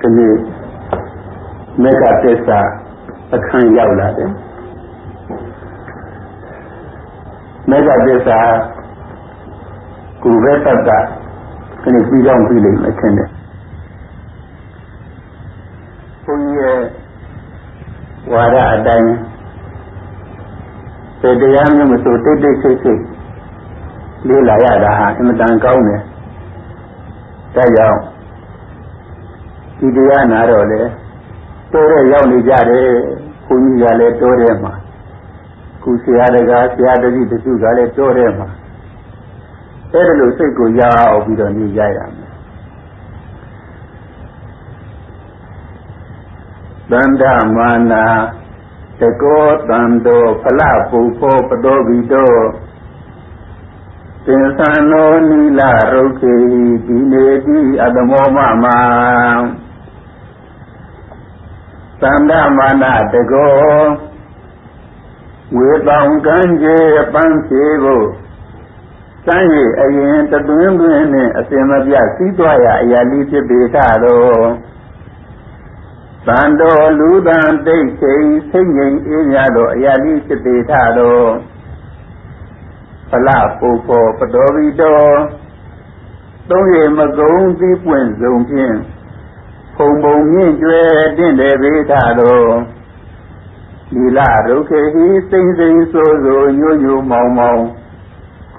ဒီနေ့မေဃသစ္စာအခန်းရောက်လာတယ်မေဃသစ္စာကိုယ်ပဲတတ်တာဒီနေ့ပြီးတော့ပြီးလိမ့်မယ်ထင်တယ်ဘုန်းကြီးရဲ့ဝါဒအတိုင်းတရားမျိုးမဆိုတိတ်တိတ်ဆိတ်ဆိတ်လေ့လာရတာဟာအင်မတန်ကောင်းတယ်ဒါကြောင့်ဒီတရားနာတော့လေတိုးတဲ့ရောက်နေကြတယ်ဘုန်းကြီးကလည်းတိုးတဲ့မှာခုဆရာတကာဆရာတတိတစုကလည်းတိုးတဲ့မှာအဲ့ဒါလို့စိတ်ကိုရအောင်ပြီးတော့နေကြရမယ်သန္ဓမာနာတကောတံတောဖလပုဖောပတောဘိတောသင်္သနောနိလရုခေဒီနေတိအတမောမမသန္ဓမာနာတကောဝေတောင်ကံကျေအပန်းဖြေဖို့စမ်းရည်အရင်တသွင်းသွင်းနဲ့အစင်မပြစီးသွားရအရာလေးဖြစ်ပေထတော့သံတော်လူတန်တိတ်ချိန်စိတ်ငြိမ်အေးမြတော့အရာလေးဖြစ်ပေထတော့ဖလပုဖောပတော်ဘိတော်သုံးရမကုံသီးပွင့်စုံဖြင့်ဖုံဖုံမြင့်ကျွဲတင့်တယ်ပေထတော့လီလာရုခေဟိစိမ့်စိမ့်ဆိုဆိုညို့ညို့မောင်မောင်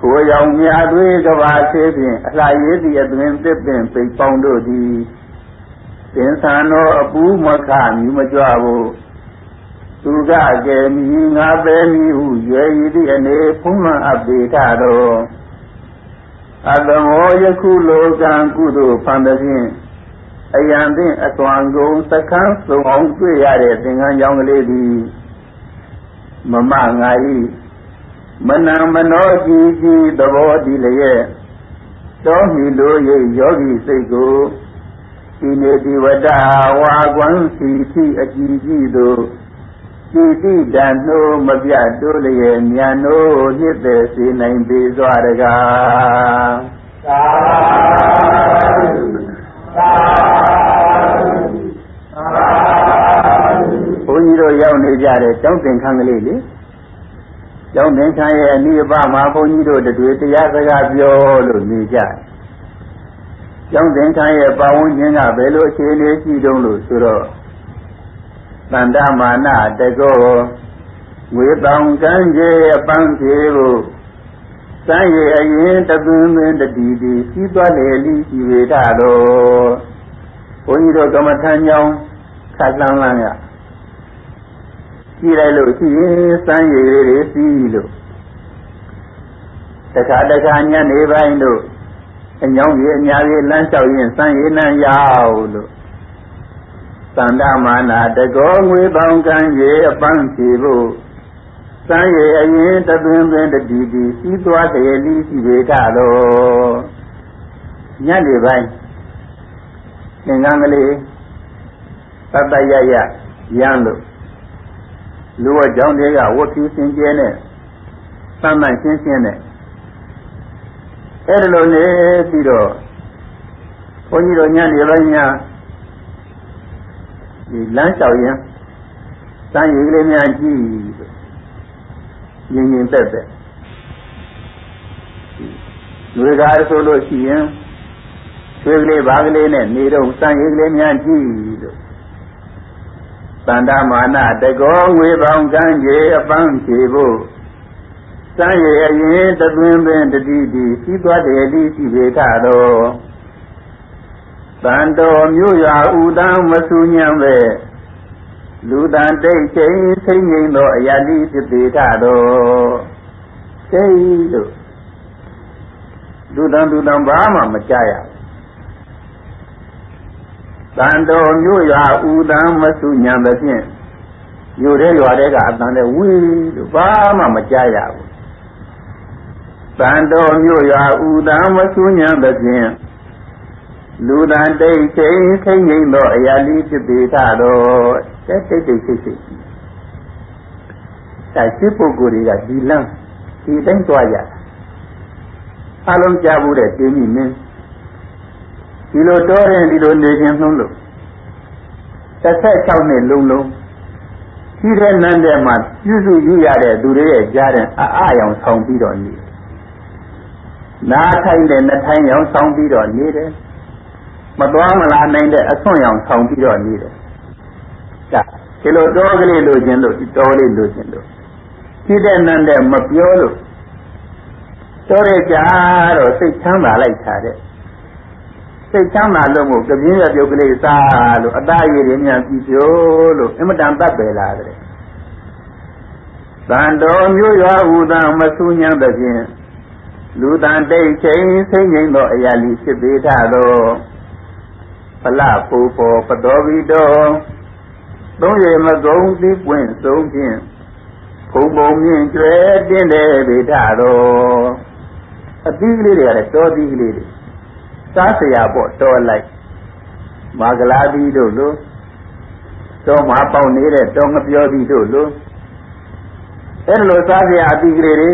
ကိုယ်ရောင်မြားတွေကဘာသေးဖြင့်အလှရည်သည့်အတွင်သစ်ပင်ပိတ်ပေါင်းတို့သည်သင်္ဆန်တော်အပူမခမြူမကြွဘူးသူကကဲမြည်ငါပဲမြည်ဟုရွယ်ရည်သည့်အနေဖုံးလွှမ်းအပ်ပေထတော်အတမောယခုလောကံကုသိုလ်ဖန်သဖြင့်အယံသင့်အသွမ်းကုန်သခန်းစုံအောင်တွေ့ရတဲ့သင်္ကန်းကြောင့်ကလေးသည်မမငါ၏မနံမနောကြည်ကြည်သဘောတည်လျက်တောမီလိုရိပ်ယောဂီစိတ်ကိုဒီနေဒီဝတ္တဝါကွမ်းစီတိအကြည်ကြည်သို့ဒီတိတန်နှိုးမပြတ်တိုးလျက်မြန်နိုးညစ်တဲ့စေနိုင်ပေစွာတကားသာဘုန်းကြီးတို့ရောက်နေကြတဲ့ကျောင်းသင်္ခန်းကလေးလေကျောင်းသင်္ခန်းရဲ့အနိဗ္ဗာန်မှာဘုန်းကြီးတို့တွေတရားစကားပြောလို့နေကြကျောင်းသင်္ခန်းရဲ့ပတ်ဝန်းကျင်ကဘယ်လိုအခြေအနေရှိတုံးလို့ဆိုတော့သန္ဓမာနတကောငွေတောင်ကံကျေအပန်းဖြေဖို့စမ်းရည်အရင်တသွင်းသွင်းတတိတိစီးသွားလေလိရှိဝေထတော်ဘုန်းကြီးတို့ကမ္မထမ်းကြောင်းခတ်လန်းလန်းရကြည့်လိုက်လို့ရှိရင်စမ်းရည်လေးတွေစီးလို့တခါတခါညနေပိုင်းတို့အညောင်းကြီးအများကြီးလမ်းလျှောက်ရင်စမ်းရည်နှံရောက်လို့သန္ဓမာနာတကောငွေပေါင်ကံရေအပန်းဖြေဖို့စမ်းရည်အရင်တသွင်းသွင်းတတိတိစီးသွားတယ်လိရှိပေထတော့ညနေပိုင်းသင်္ကန်းကလေးတတ်တရရရမ်းလို့လူဝကြောင့်တွေကဝတ်ဖြူစင်ကြဲနဲ့သမ်းမှန်ရှင်းရှင်းနဲ့အဲ့ဒါလိုနေပြီးတော့ဘုန်းကြီးတို့ညနေပိုင်းညဒီလမ်းလျှောက်ရင်စမ်းရည်ကလေးများကြည့်ရင်ရင်သက်သက်လူကားဆိုလို့ရှိရင်ဆွေကလေးဘာကလေးနဲ့နေတော့စမ်းရည်ကလေးများကြည့်လို့သန္ဓမာနတကောငွေပေါင်ကံကျေအပန်းဖြေဖို့စမ်းရည်အရင်တသွင်းသွင်းတတိတိစီးသွားတယ်လိရှိပေထတော်တန်တော်မြို့ရွာဥဒံမဆူညံပဲလူတန်တိတ်ချိန်စိတ်ငြိမ်သောအရာလိဖြစ်ပေထတော်စိတ်လို့လူတန်ဘာမှမကြရတန်တော်မြို့ရွာဥဒံမဆူညံသဖြင့်မြို့ထဲရွာထဲကအတန်နဲ့ဝီးလို့ဘာမှမကြရဘူးတန်တော်မြို့ရွာဥဒံမဆူညံသဖြင့်လူတန်တိတ်ချိန်ခိမ့်ငိမ့်သောအရာလိဖြစ်ပေထတော့တိတ်တိတ်ဆိတ်ဆိတ်ဒါရှိပုဂ္ဂိုလ်တွေကဒီလမ်းဒီတိုင်းသွားရအလုံးကြဘူးတဲ့တင်းကြီးမင်းဒီလိုတော်ရင်ဒီလိုနေခြင်းနှုံးလို့ 16နှစ်လုံးရှိတဲ့နန်းတဲ့မှာပြုစုယူရတဲ့သူတွေရဲ့ကြားတဲ့အယောင်ဆောင်ပြီးတော့နေနားထိုင်တဲ့နှထိုင်ရောင်ဆောင်ပြီးတော့နေတယ်မသွားမလာနိုင်တဲ့အဆွန့်ရောင်ဆောင်ပြီးတော့နေတယ်ဒါဒီလိုတော်ကလေးလိုချင်လို့ဒီတော်လေးလိုချင်လို့ရှိတဲ့နန်းတဲ့မပြောလို့တော်ရကြတော့စိတ်ချမ်းသာလိုက်တာတဲ့စိတ်ချမ်းသာလို့မို့ကပြင်းရပြုတ်ကလေးစားလို့အသားရည်တွေများပြီးပြောလို့အမတန်တတ်ပဲလာတဲ့တန်တော်မျိုးရွာဟူသာမဆူညံတဲ့ဖြင့်လူတန်တိတ်ချိန်စိတ်ငြိမ်သောအရာလီဖြစ်ပေထသောဖလပူပေါ်ပတော်ဘီတော်သုံးရမကုံသိပွင့်ဆုံးဖြင့်ဘုံဘုံမြင့်ကျွဲတင်းတယ်ပေထသောအသီးကလေးတွေကလည်းတော်သီးကလေးတွေစားเสียပေါ့တော်လိုက်မာဂလာသီးတို့လိုတော်မှာပေါက်နေတဲ့တော်ငပြောသီးတို့လိုအဲ့လိုစားเสียအသီးကလေးတွေ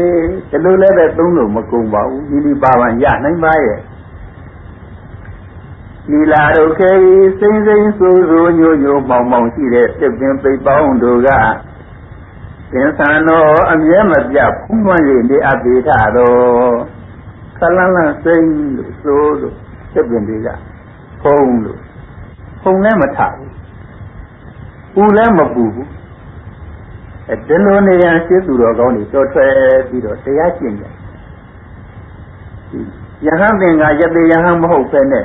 ဒီလိုလည်းပဲသုံးလို့မကုန်ပါဘူးဒီလီပါပန်ရနိုင်ပါရဲ့ဒီလာတို့ခေစိမ့်စိမ့်ဆူဆူညို့ညို့မောင်မောင်ရှိတဲ့တစ်ပင်ပိတ်ပေါင်းတို့ကသင်္ဆန်တော်အမြဲမပြတ်ဖုံးလွှမ်းရည်နေအပ်ပေထတော်ဆလန်းလန်းစိမ့်လို့ဆိုလို့တစ်ပင်တွေကဖုံးလို့ဖုံးလည်းမထဘူးပူလည်းမပူဘူးဒီလိုနေရန်ရှိသူတော်ကောင်းတွေတော်ထွက်ပြီးတော့တရားကျင့်ကြယဟန်ပင်ကယသိယဟန်မဟုတ်ပဲနဲ့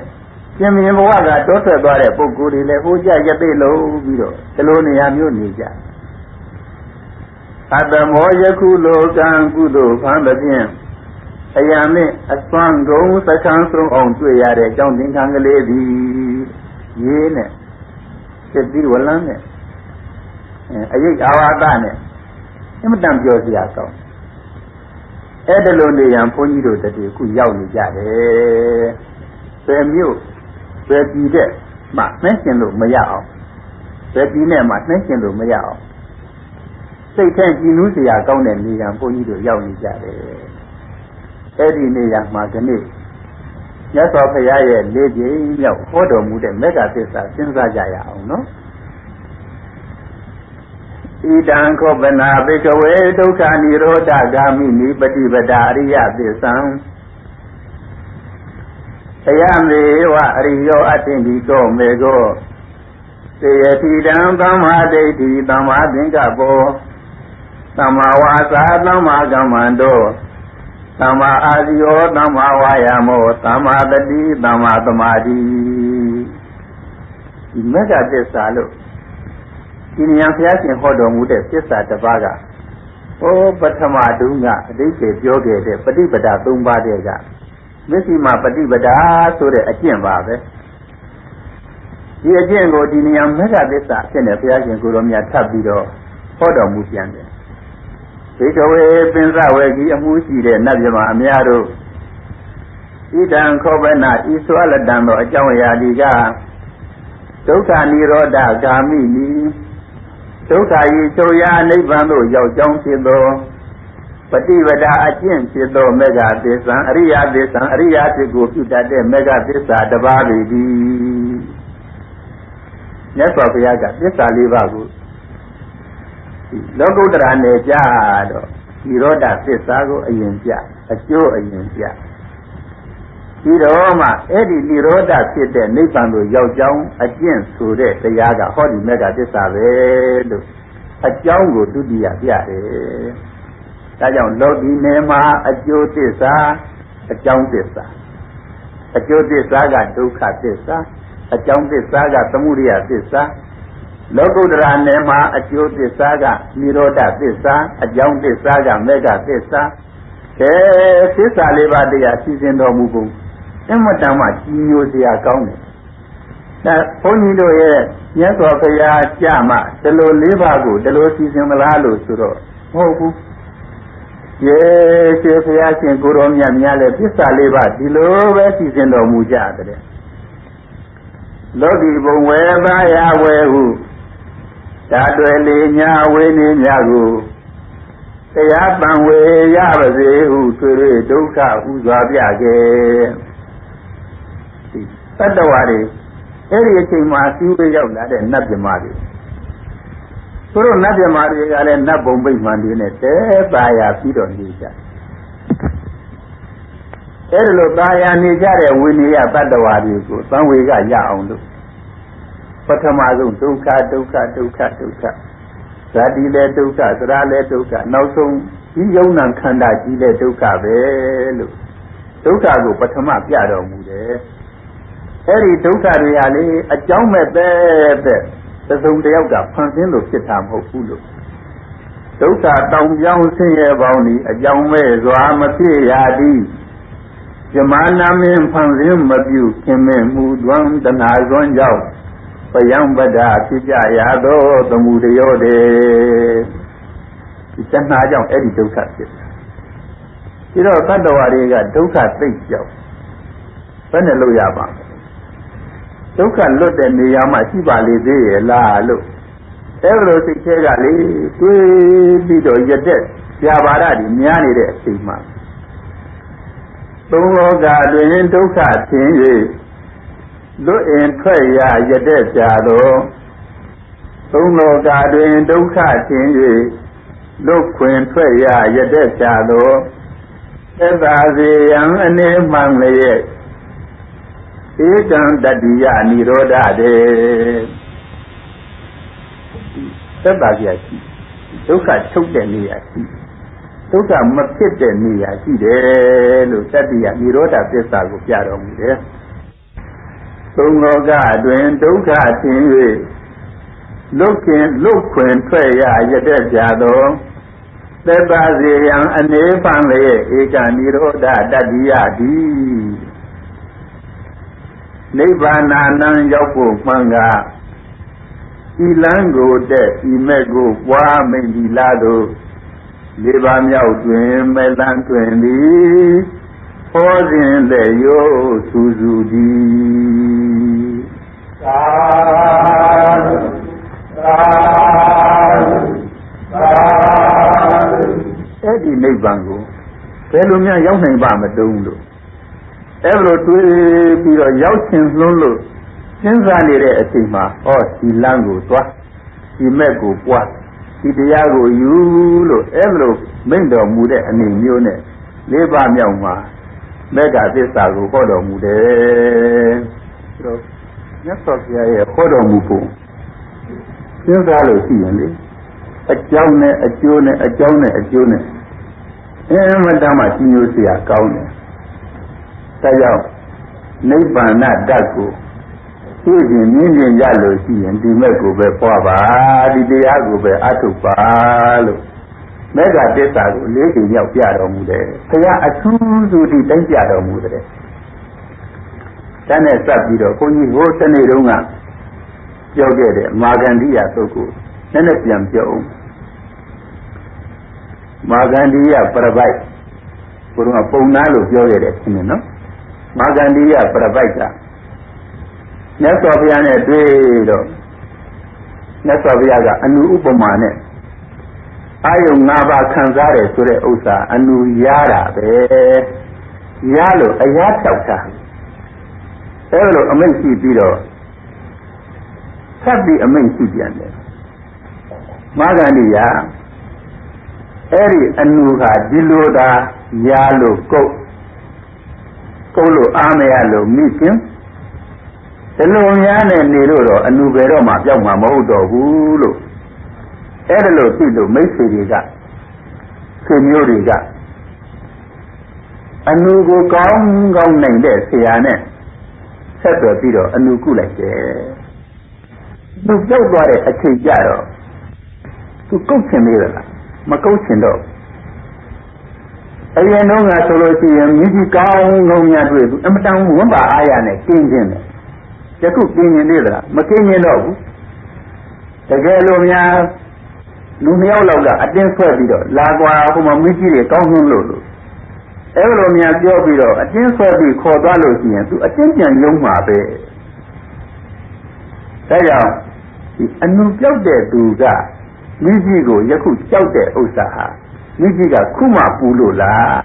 ရှင်မင်းဘဝကတောထွက်သွားတဲ့ပုဂ္ဂိုလ်တွေလည်းဟိုကြရသိလို့ပြီးတော့ဒီလိုနေရာမျိုးနေကြအတ္တမောယခုလောကံကုသိုလ်ဖန်သဖြင့်အယံနဲ့အစွမ်းကုန်စကံဆုံးအောင်တွေ့ရတဲ့အကြောင်းသင်္ကန်းကလေးသည်ရေးနဲ့စစ်ပြီးဝလန်းနဲ့အယိတ်အာဝါဒနဲ့အမတန်ပြောစရာကောင်းအဲ့ဒါလိုနေရန်ဘုန်းကြီးတို့တည်းခုရောက်နေကြတယ်ဘယ်မျိုးဘယ်ပြည်တဲ့မှနှိမ့်ရှင်လို့မရအောင်ဘယ်ပြည်နဲ့မှနှိမ့်ရှင်လို့မရအောင်စိတ်ထဲကြည်နူးစရာကောင်းတဲ့နေရန်ဘုန်းကြီးတို့ရောက်နေကြတယ်အဲ့ဒီနေရမှာဒီနေ့မြတ်စွာဘုရားရဲ့လေးကြိမ်မြောက်ဟောတော်မူတဲ့မေတ္တာသစ္စာစဉ်းစားကြရအောင်နော်ဣဒံခောပနာဘေကဝေဒုက္ခនិရောဓဂာမိနိပฏิပဒါအရိယသစ္ဆံသယမေဝအရိယောအတ္တိတိတောမေကောသေယတိတံသမ္မာဒိဋ္ဌိသမ္မာသင်္ကပ္ပောသမ္မာဝါစာသမ္မာကမ္မန္တောသမ္မာအာဇီယောသမ္မာဝါယာမောသမ္မာတတိသမ္မာသမာဓိဒီမေတ္တာသစ္စာလို့ဒီဉာဏ်ဘုရားရှင်ဟောတော်မူတဲ့သစ္စာတစ်ပါးကပထမတုန်းကအတိတ်ပြောခဲ့တဲ့ပฏิပဒါ၃ပါးတည်းကမျက်စိမှာပฏิပဒါဆိုတဲ့အကျင့်ပါပဲဒီအကျင့်ကိုဒီဉာဏ်မေတ္တာသစ္စာဖြစ်နေဘုရားရှင်ကိုယ်တော်မြတ်ထပ်ပြီးတော့ဟောတော်မူပြန်တယ်ဒီကဝေပင်စဝေကြီးအမှုရှိတဲ့နတ်မြမအများတို့ဣဒံခောပနာဤဆွလတံသောအကြောင်းအရာဒီကဒုက္ခនិရောဓဂာမိနိဒုက္ခဤချုပ်ရာနိဗ္ဗာန်သို့ရောက်ကြောင်းဖြစ်သောပฏิပဒါအကျင့်ဖြစ်သောမေဃသစ္စာအရိယသစ္စာအရိယဖြစ်ကိုပြုတတ်တဲ့မေဃသစ္စာတစ်ပါးပေသည်မြတ်စွာဘုရားကသစ္စာ၄ပါးကိုလောကုတ္တရာနယ်ကြတော့និရောဓသစ္စာကိုအရင်ပြအကျိုးအရင်ပြပြီးတော့မှအဲ့ဒီនិရောဓဖြစ်တဲ့နိဗ္ဗာန်ကိုရောက်ကြောင်းအကျင့်ဆိုတဲ့တရားကဟောဒီမေဃသစ္စာပဲလို့အကြောင်းကိုဒုတိယပြတယ်ဒါကြောင့်လောကီနယ်မှာအကျိုးသစ္စာအကြောင်းသစ္စာအကျိုးသစ္စာကဒုက္ခသစ္စာအကြောင်းသစ္စာကသမုဒယသစ္စာလောကုတ္တရာနယ်မှာအကျိုးသစ္စာကនិရောဓသစ္စာအကြောင်းသစ္စာကမေဃသစ္စာသစ္စာ၄ပါးတရားစီစဉ်တော်မူပုံအမတန်မှကြီးညိုစရာကောင်းတယ်ဒါဘုန်းကြီးတို့ရဲ့မြတ်စွာဘုရားကြမှာဒီလို၄ပါးကိုဒီလိုစီစဉ်မလားလို့ဆိုတော့မဟုတ်ဘူးယေရှုဘုရားရှင်ကိုရောမြတ်များလည်းသစ္စာ၄ပါးဒီလိုပဲစီစဉ်တော်မူကြတယ်လောကီဘုံဝေပါယဝေဟုဓာတွယ်လေးညာဝေနေများကိုတရားပံဝေရပါစေဟုတွေ့တွေ့ဒုက္ခဥစွာပြခဲ့တတ္တဝါတွေ အဲ့ဒီအချိန်မှာစီးဝေးရောက်လာတဲ့နတ်ပြမတွေသူတို့နတ်ပြမတွေကလည်းနတ်ဘုံပိတ်မှန်တွေနဲ့တဲပါရပြီးတော့နေကြအဲ့လိုပါရနေကြတဲ့ဝိနည်းတတ္တဝါတွေကိုသံဝေကရအောင်လို့ပထမဆုံးဒုက္ခဒုက္ခဒုက္ခဒုက္ခဇာတိလည်းဒုက္ခသရလည်းဒုက္ခနောက်ဆုံးဒီယုံနာခန္ဓာကြီးလည်းဒုက္ခပဲလို့ဒုက္ခကိုပထမပြတော်မူတယ်အဲ့ဒီဒုက္ခတွေဟာလေအကြောင်းမဲ့ပဲသုံးတယောက်ကဖန်ဆင်းလို့ဖြစ်တာမဟုတ်ဘူးလို့ဒုက္ခတောင်ကြောင်းဆင်းရဲပေါင်းဤအကြောင်းမဲ့စွာမဖြစ်ရသည်ဇမနာမင်းဖန်ဆင်းမပြုခင်မဲ့မှုသွမ်းတဏှာစွန်းကြောင့်ပယံပဒဖြစ်ကြရသောသမှုတယောတေဒီတဏှာကြောင့်အဲ့ဒီဒုက္ခဖြစ်တယ်ဒီတော့တတ္တဝါတွေကဒုက္ခသိကြောက်ဘယ်နဲ့လို့ရပါ့မလဲဒုက္ခလွတ်တဲ့နေရာမှာရှိပါလေသေးရဲ့လားလို့အဲ့လိုစိတ်ထဲကလေတွေးပြီးတော့ရတဲ့ဇာပါဒတွေများနေတဲ့အချိန်မှာသုံးလောကတွင်ဒုက္ခဆင်း၍လွတ်အင်ထွက်ရရတဲ့ဇာတော်သုံးလောကတွင်ဒုက္ခဆင်း၍လွတ်ခွင်ထွက်ရရတဲ့ဇာတော်သက်သာစေရန်အနေမှန်လျက်ဧကံတတိယនិရောဓတေသက်သာကြရှိဒုက္ခချုပ်တဲ့နေရာရှိဒုက္ခမဖြစ်တဲ့နေရာရှိတယ်လို့တတိယនិရောဓသစ္စာကိုပြတော်မူတယ်သုံးလောကအတွင်ဒုက္ခဆင်း၍လွတ်ခွင်ထွက်ရရတဲ့ကြသောသက်သာစေရန်အနေပန်းလေဧကនិရောဓတတိယတိနိဗ္ဗာန်ရောက်ဖို့မှန်ကဤလမ်းကိုတဲ့ဤမဲ့ကိုပွားမိန်ဒီလားတို့လေးပါးမြောက်တွင်မဲ့လန်းတွင်သည်ဟောစဉ်တဲ့ရိုးစူစူသည်သာအဲ့ဒီနိဗ္ဗာန်ကိုဘယ်လိုများရောက်နိုင်ပါမတုံးလို့အဲ့လိုတွေးပြီးတော့ရောက်ချင်လွန်းလို့စဉ်းစားနေတဲ့အချိန်မှာဟောဒီလမ်းကိုသွားဒီမဲ့ကိုပွားဒီတရားကိုယူလို့အဲ့လိုမိန့်တော်မူတဲ့အနေမျိုးနဲ့လေးပါးမြောက်မှာမေဃသစ္စာကိုဟောတော်မူတယ်ဆိုတော့မြတ်စွာဘုရားရဲ့ဟောတော်မူပုံစဉ်းစားလို့ရှိရင်လေအကြောင်းနဲ့အကျိုးနဲ့အကြောင်းနဲ့အကျိုးနဲ့အမှန်တမ်းမှကြီးညိုစရာကောင်းတယ်ဒါကြောင့်နိဗ္ဗာန်ဓာတ်ကိုသိရင်မြင်မြင်ရလို့ရှိရင်ဒီမဲ့ကိုပဲပွားပါဒီတရားကိုပဲအထုတ်ပါလို့မေဃသစ္စာကိုလေးချိန်ရောက်ပြတော်မူတယ်ဘုရားအထူးစုတိတိုင်းပြတော်မူတယ်ဒါနဲ့စပ်ပြီးတော့ဘုန်းကြီးဟိုတနေ့တုန်းကပြောခဲ့တဲ့မာဂန္ဓိယသုတ်ကိုနည်းနည်းပြန်ပြောအောင်မာဂန္ဓိယပရပိုက်ဘုရားပုံနာလို့ပြောခဲ့တယ်ရှင်းနော်မာဂန္ဓိယပရပိုက်ကမြတ်စွာဘုရားနဲ့တွေ့တော့မြတ်စွာဘုရားကအနုဥပမာနဲ့အာယုံ၅ပါးခံစားတယ်ဆိုတဲ့ဥစ္စာအနုရတာပဲရလို့အရာတောက်တာအဲလိုအမိန့်ရှိပြီးတော့ဆက်ပြီးအမိန့်ရှိပြန်တယ်မာဂန္ဓိယအဲ့ဒီအနုဟာဒီလိုသာရလို့ကုတ်လို့အားမရလို့မိခင်ဒီလိုများနဲ့နေလို့တော့အနုဘယ်တော့မှပြောက်မှာမဟုတ်တော့ဘူးလို့အဲ့ဒါလို့သိလို့မိတ်ဆွေတွေကဆွေမျိုးတွေကအနုကိုကောင်းကောင်းနိုင်တဲ့ဆရာနဲ့ဆက်သွယ်ပြီးတော့အနုကုလိုက်တယ်သူပြောက်သွားတဲ့အချိန်ကြတော့သူကုတ်ချင်သေးလားမကုတ်ချင်တော့အရင်တော့ကဆိုလို့ရှိရင်မြည်ကြီးကောင်းကောင်းများတွေ့သူအမတန်ဝန်းပါအားရနဲ့ကျင်းချင်းတယ်ယခုကျင်းရင်သေးလားမကျင်းရင်တော့ဘူးတကယ်လို့များလူနှစ်ယောက်လောက်ကအတင်းဆွဲပြီးတော့လာကွာဟိုမှာမြည်ကြီးတွေကောင်းဆုံးလို့အဲ့လိုများပြောပြီးတော့အတင်းဆွဲပြီးခေါ်သွားလို့ရှိရင်သူအတင်းပြန်ယုံမှာပဲဒါကြောင့်ဒီအနုပြောက်တဲ့သူကမြည်ကြီးကိုယခုကြောက်တဲ့ဥစ္စာဟာမြည်ကြီးကခုမှပူလို့လား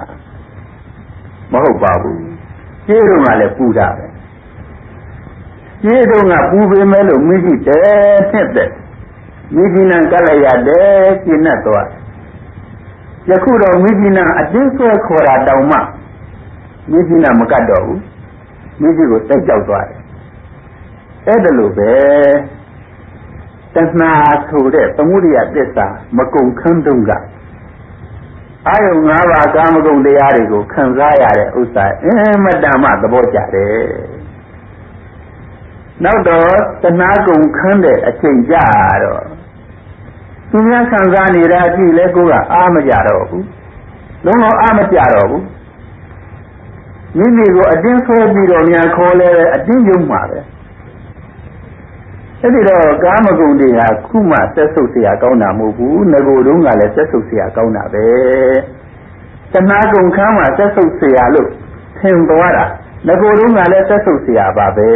မဟုတ်ပါဘူးရှင်းတော့ကလည်းပူတာပဲ ကျေတော့ငါပူပေမဲ့လို့မိရှိတယ်ဖြစ်တဲ့မိခိနံကလည်းရတယ်ကျင့်တ်သွားယခုတော့မိခိနံအတင်းဆွဲခေါ်တာတောင်မှမိခိနံမကတ်တော့ဘူးမိခိကိုစိတ်ကြောက်သွားတယ်အဲ့ဒါလို့ပဲတဏှာဆိုတဲ့သမုဒိယသစ္စာမကုန်ခန်းတုံးကအာယုံ၅ပါးကာမဂုဏ်တရားတွေကိုခံစားရတဲ့ဥစ္စာအင်မတန်မှသဘောကျတယ်နောက်တော့တဏှာကုန်ခန်းတဲ့အချိန်ကြတော့သူများခံစားနေတာကြည့်လဲကိုကအားမကြတော့ဘူးလုံးဝအားမကြတော့ဘူးမိမိကိုအတင်းဆွဲပြီးတော့များခေါ်လဲအတင်းယုံမှာပဲအဲ့ဒီတော့ကာမဂုဏ်တွေဟာခုမှဆက်ဆုပ်เสียကောင်းတာမဟုတ်ဘူးငကိုယ်တုန်းကလည်းဆက်ဆုပ်เสียကောင်းတာပဲတဏှာကုန်ခန်းမှာဆက်ဆုပ်เสียလို့ထင်သွားတာငကိုယ်တုန်းကလည်းဆက်ဆုပ်เสียပါပဲ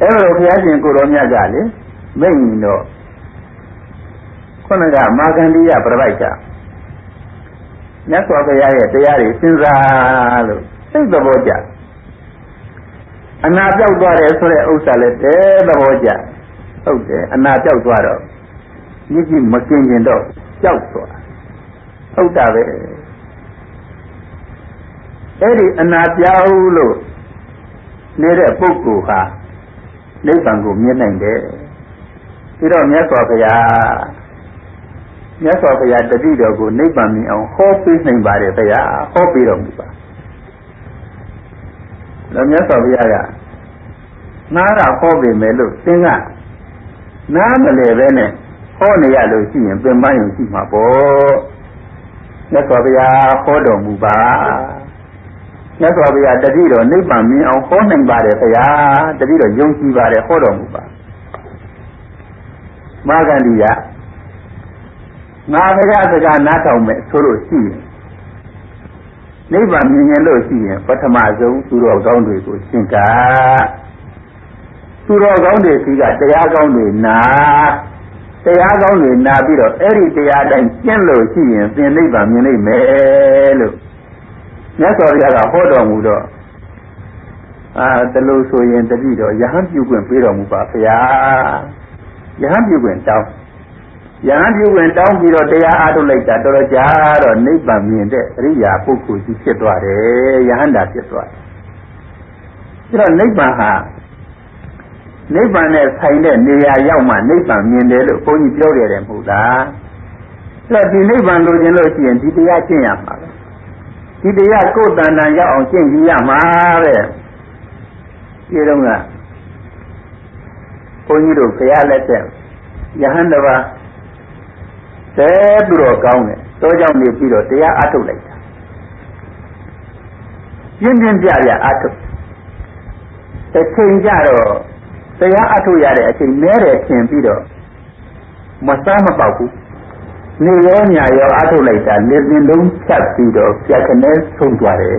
အဲ့လိုဘုရားရှင်ကိုတော်မြတ်ကလေမိတ်တော့ခုနကမာဂန္ဒီယပြပိုက်ကမြတ်စွာဘုရားရဲ့တရားတွေစဉ်းစားလို့စိတ်သဘောကျအနာပြောက်သွားတယ်ဆိုတဲ့ဥစ္စာလည်းတဲသဘောကျဟုတ်တယ်အနာပြောက်သွားတော့မြစ်ကြီးမกินကျင်တော့ကြောက်သွားဟုတ်တာပဲအဲ့ဒီအနာပြောက်လို့နေတဲ့ပုဂ္ဂိုလ်ဟာနိဗ္ဗာန်ကိုမြင်နိုင်တယ်ပြီးတော့မြတ်စွာဘုရားတတိတော်ကိုနိဗ္ဗာန်မြင်အောင်ဟောပေးနိုင်ပါတယ်ဘုရားဟောပေးတော်မူပါတော့မြတ်စွာဘုရားကနားကဟောပေးမယ်လို့သင်ကနားမလဲပဲနဲ့ဟောနေရလို့ရှိရင်ပင်ပန်းရင်ရှိမှာပေါ့မြတ်စွာဘုရားဟောတော်မူပါမြတ်စွာဘုရားတတိတော်နိဗ္ဗာန်မြင်အောင်ဟောနိုင်ပါတယ်ဘုရားတတိတော်ယုံကြည်ပါတယ်ဟောတော်မူပါမာဂန္ဒီယငါဘုရားစကားနားထောင်မယ်ဆိုလို့ရှိရင်နိဗ္ဗာန်မြင်ရင်လို့ရှိရင်ပထမဆုံးသူတော်ကောင်းတွေကိုရှင်းကသူတော်ကောင်းတွေစီကတရားကောင်းတွေနာတရားကောင်းတွေနာပြီးတော့အဲ့ဒီတရားတိုင်းကျင့်လို့ရှိရင်သင်နိဗ္ဗာန်မြင်နိုင်မယ်လို့မြတ်စွာဘုရားကဟောတော်မူတော့တလို့ဆိုရင်တတိတော်ယဟန်ပြုခွင့်ပေးတော်မူပါဘုရားယဟန်ပြုခွင့်တောင်းယဟန်ပြုခွင့်တောင်းပြီးတော့တရားအားထုတ်လိုက်တာတော်တော်ကြာတော့နိဗ္ဗာန်မြင်တဲ့အရိယာပုဂ္ဂိုလ်ကြီးဖြစ်သွားတယ်ယဟန္တာဖြစ်သွားတယ်ဒါတော့နိဗ္ဗာန်ဟာနိဗ္ဗာန်နဲ့ဆိုင်တဲ့နေရာရောက်မှနိဗ္ဗာန်မြင်တယ်လို့ဘုန်းကြီးပြောခဲ့တယ်မဟုတ်လားအဲ့တော့ဒီနိဗ္ဗာန်လိုချင်လို့ရှိရင်ဒီတရားကျင့်ရမှာပဲဒီတရားကိုယ်တန်တန်ရောက်အောင်ကျင့်ကြည့်ရမှာပဲဒီတော့ကဘုန်းကြီးတို့ဘုရားလက်ထက်ယဟန်တပါးတဲပြီးတော့ကောင်းတယ်တောကြောင့်နေပြီးတော့တရားအထုတ်လိုက်တာပြင်းပြင်းပြပြအထုတ်တစ်ချိန်ကြတော့တရားအထုတ်ရတဲ့အချိန်နဲတယ်ထင်ပြီးတော့မစားမပေါက်ဘူးနေရောညာရောအထုတ်လိုက်တာလက်ပင်လုံးဖြတ်ပြီးတော့ပြက်ခနဲ့ဆုံးသွားတယ်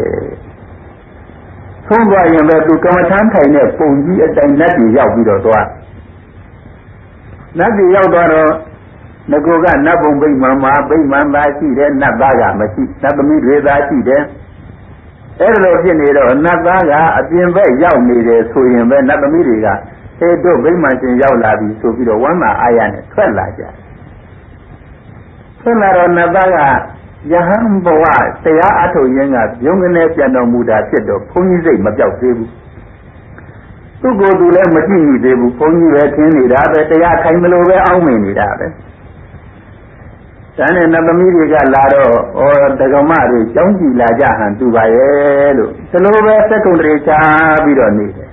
ဆုံးသွားရင်ပဲသူကမ္မထမ်းထိုင်တဲ့ပုံကြီးအတိုင်းလက်ကြီးရောက်ပြီးတော့သွားလက်ကြီးရောက်သွားတော့ငကိုကနတ်ဘုံဗိမာန်မှာဗိမာန်သားရှိတယ်နတ်သားကမရှိနတ်သမီးတွေသားရှိတယ်အဲ့ဒါလိုဖြစ်နေတော့နတ်သားကအပြင်ဘက်ရောက်နေတယ်ဆိုရင်ပဲနတ်သမီးတွေကအဲတို့ဗိမာန်ရှင်ရောက်လာပြီဆိုပြီးတော့ဝမ်းသာအားရနဲ့ထွက်လာကြထွက်လာတော့နတ်သားကယဟန်ဘဝတရားအထုတ်ရင်းကပြုံးကနေပြန်တော်မူတာဖြစ်တော့ဘုန်းကြီးစိတ်မပြောက်သေးဘူးသူ့ကိုယ်သူလည်းမကြည့်မိသေးဘူးဘုန်းကြီးပဲထင်နေတာပဲတရားခိုင်မလို့ပဲအောင်းမိနေတာပဲဒါနဲ့နတ်သမီးတွေကလာတော့ဒကမတွေကြောင်းကြည့်လာကြဟန်သူပါရဲ့လို့ဒီလိုပဲစက္ကုံတရေချပြီးတော့နေတယ်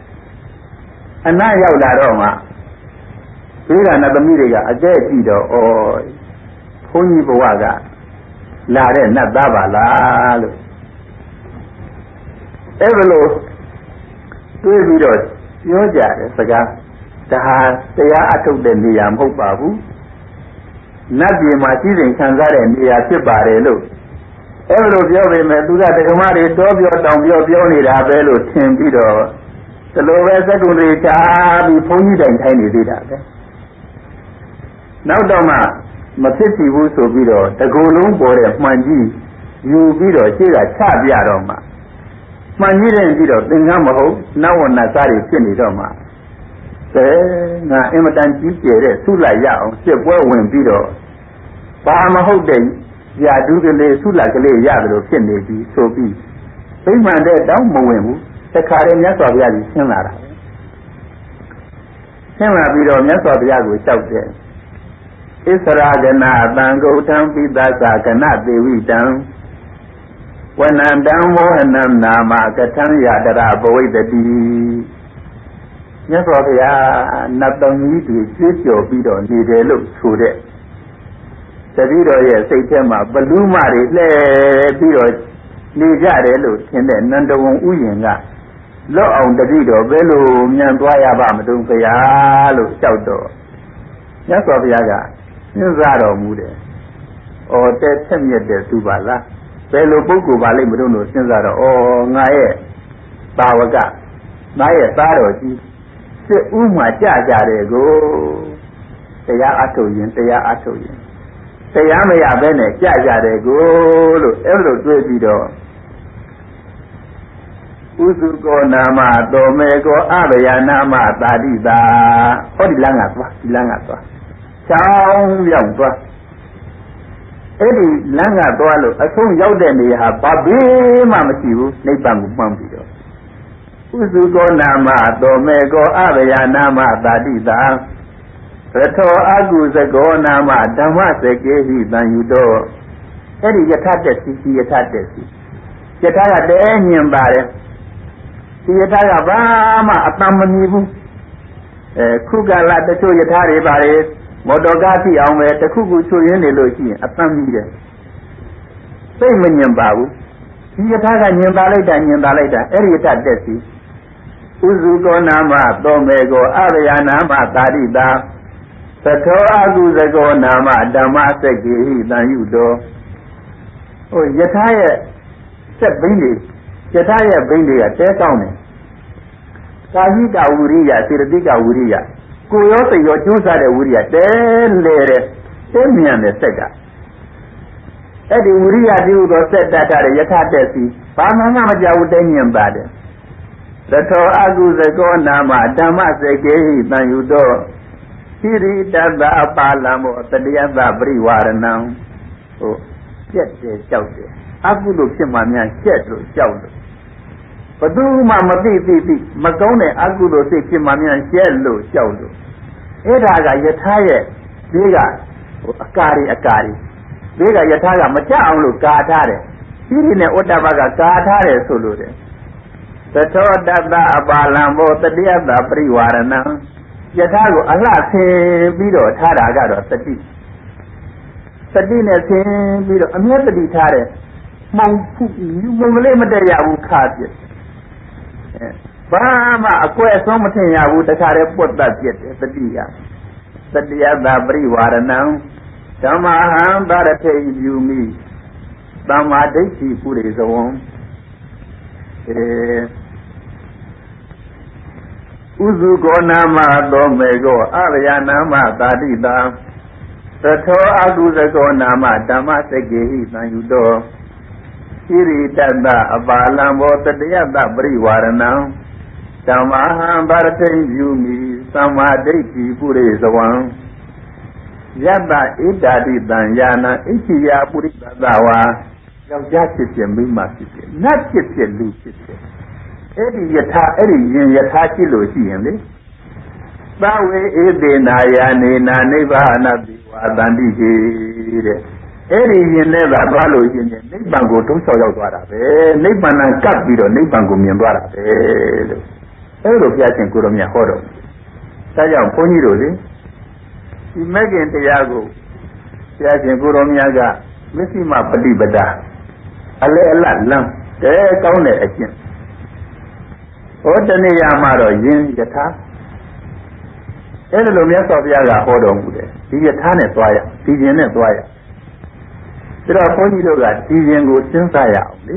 အနတ်ရောက်လာတော့မှဒီကနတ်သမီးတွေကအကျဲကြည့်တော့ဘုန်းကြီးဘဝကလာတဲ့နတ်သားပါလားလို့အဲ့လိုတွေးပြီးတော့ပြောကြတယ်စကားဒါဟာတရားအထုတ်တဲ့နေရာမဟုတ်ပါဘူးနတ်ပြည်မှာကြီးစိမ်ခံစားတဲ့နေရာဖြစ်ပါတယ်လို့အဲ့လိုပြောပေမဲ့သူကဒကမတွေတောပြောတောင်ပြောနေတာပဲလို့ထင်ပြီးတော့ဒီလိုပဲစက္ကုတွေချပြီးဘုန်းကြီးတိုင်ထိုင်နေသေးတာပဲနောက်တော့မှမဖြစ်စီဘူးဆိုပြီးတော့တကူလုံးပေါ်တဲ့မှန်ကြီးယူပြီးတော့ရှေ့ကချပြတော့မှ မှန်ကြီးတဲ့ပြီးတော့သင်္ကန်းမဟုတ်နဝနစားတွေဖြစ်နေတော့မှငါအင်မတန်ကြီးကျယ်တဲ့ဆုလိုက်ရအောင်စစ်ပွဲဝင်ပြီးတော့ဘာမဟုတ်တဲ့ရာဒုကလေးဆုလက်ကလေးရတယ်လို့ဖြစ်နေပြီဆိုပြီးပြိမှန်တဲ့တောင်းမဝင်ဘူးတခါတည်းမြတ်စွာဘုရားကြီးဆင်းလာတာဆင်းလာပြီးတော့မြတ်စွာဘုရားကိုလျှောက်တယ်ဣသရာဂနာတံဂௌထံပိသသကနသေဝိတံဝနန္တံမောဟနံနာမကထံယတရဘဝိတတိမြတ်စွာဘုရားနတ်တော်ကြီးတွေကျွေးကြော်ပြီးတော့နေတယ်လို့ဆိုတဲ့တတိတော်ရဲ့စိတ်ထဲမှာဘလူးမတွေလှဲပြီးတော့နေကြတယ်လို့ထင်တဲ့နန္ဒဝံဥယျာဉ်ကလော့အောင်တတိတော်ဘယ်လိုမြန်သွားရပါမတုံးခရားလို့လျှောက်တော့မြတ်စွာဘုရားကညွှန်စားတော်မူတယ်။အော်တဲ့ဆက်မြက်တဲ့သူပါလား။ဘယ်လိုပုဂ္ဂိုလ်ပါလိမ့်မလို့လို့စဉ်းစားတော့အော်ငါရဲ့ပါဝကငါရဲ့သားတော်ကြီးစစ်ဥမှာကြကြတယ်ကိုတရားအထုတ်ရင်တရားအထုတ်ရင်တရားမရဘဲနဲ့ကြကြတယ်ကိုလို့အဲ့လိုတွေးပြီးတော့ဥစုကောနာမတော်မေကောအဘယနာမသာတိတာဟောဒီလမ်းကသွားဒီလမ်းကသွားချောင်းရောက်သွားအဲ့ဒီလမ်းကသွားလို့အဆုံးရောက်တဲ့နေရာဟာဘာဘေးမှမရှိဘူးနိဗ္ဗာန်ကိုမှန်းပြီးတော့ဥစုကောနာမတော်မေကောအဘယနာမသာတိတာရထောအကုသကောနာမဓမ္မစကေဟိတံယူတော့အဲ့ဒီယထတက်စီယထတက်စီယထကတဲညင်ပါတယ်ဒီယထကဘာမှအတံမမြည်ဘူးခုကလာတချို့ယထတွေပါတယ်မော်တော်ကားကြည့်အောင်ပဲတစ်ခုခုချွတ်ရင်းနေလို့ရှိရင်အတံမြည်တယ်စိတ်မညင်ပါဘူးဒီယထကညင်ပါလိုက်တာအဲ့ဒီယထတက်စီဥစုကောနာမသောမေကောအရယနာမသာရိတာသထောအကုသကောနာမဓမ္မစက္ကေဟိတံယုတောဟိုယထာရဲ့စက်ဘိန်းတွေယထာရဲ့ဘိန်းတွေကတဲကောင်းတယ်ကာယိကဝိရိယစေတသိကဝိရိယကိုရောစိတ်ရောကျိုးစားတဲ့ဝိရိယတဲလေတဲ့တဲမြန်တဲ့စက်ကအဲ့ဒီဝိရိယတိဟုသောစက်တတ်တဲ့ယထာတက်စီဘာမှမကြောက်တဲမြင်ပါတယ်သထောအကုသကောနာမဓမ္မစက္ကေဟိတံယုတောသီရိတတအပါလံမောတတရားသပရိဝါရဏံဟိုကျက်တယ်ကြောက်တယ်အကုသို့ဖြစ်မှများကျက်လို့ကြောက်လို့ဘယ်သူမှမသိမကောင်းတဲ့အကုသို့စိတ်ဖြစ်မှများကျက်လို့ကြောက်လို့အဲ့ဒါကယထာရဲ့ဒီကဟိုအကာရီဒီကယထာကမကြအောင်လို့ကာထားတယ်သီရိနဲ့ဩတ္တပကကာထားတယ်ဆိုလို့တယ်သထောတတအပါလံမောတတရားသပရိဝါရဏံယထာကိုအလှဆင်းပြီးတော့ထားတာကတော့စတိနဲ့ဆင်းပြီးတော့အမျက်တတိထားတယ်မောင်ဖုမုံလေးမတည့်ရဘူးခါပြစ်ဘာမှအကွဲအဆုံးမထင်ရဘူးတခါတည်းပွတ်တတ်ပြစ်တယ်စတိကစတိယသပရိဝါရဏံဓမ္မဟံဗရထေယူမိသမ္မာဒိဋ္ဌိပုရိသဝံဥစုကောနာမသောမေကောအရယနာမသာတိတာသထောအကုသကောနာမဓမ္မစက္ကေဟိသံယုတောသီရိတတအပါလံဘောတတယတပရိဝါရဏံဓမ္မဟံဗရတိယူမိသမ္မာဒိဋ္ဌိပုရိသဝံယတဣဒာတိတံယာနံဣတိယပုရိသသဝါယောက်ျားဖြစ်ဖြစ်မိန်းမဖြစ်ဖြစ်နတ်ဖြစ်ဖြစ်လူဖြစ်ဖြစ်အဲ့ဒီယထာအဲ့ဒီရင်ယထာရှိလို့ရှိရင်လေသဝေဧတေနာယာနေနာနိဗ္ဗာနတိဝါတန္တိကေတဲ့အဲ့ဒီရင်နဲ့သာသွားလို့ရှိရင်နိဗ္ဗာန်ကိုတုံးချောက်ရောက်သွားတာပဲနိဗ္ဗာန်ကပ်ပြီးတော့နိဗ္ဗာန်ကိုမြင်သွားတာပဲလို့အဲ့လိုဘုရားရှင်ကိုရောမြတ်ဟောတော်ဒါကြောင့်ဘုန်းကြီးတို့လေဒီမဲ့ခင်တရားကိုဘုရားရှင်ကိုရောမြတ်ကမစ္စည်းမပฏิပဒါအလဲအလတ်လမ်းတဲကောင်းတဲ့အကျင့်ဟောတနေ့ရမှာတော့ယင်ယထာအဲ့ဒါလိုမြတ်စွာဘုရားကဟောတော်မူတယ်ဒီယထာနဲ့သွားရဒီရင်နဲ့သွားရဒါတော့ဘုန်းကြီးတို့ကဒီရင်ကိုစဉ်းစားရအောင်လေ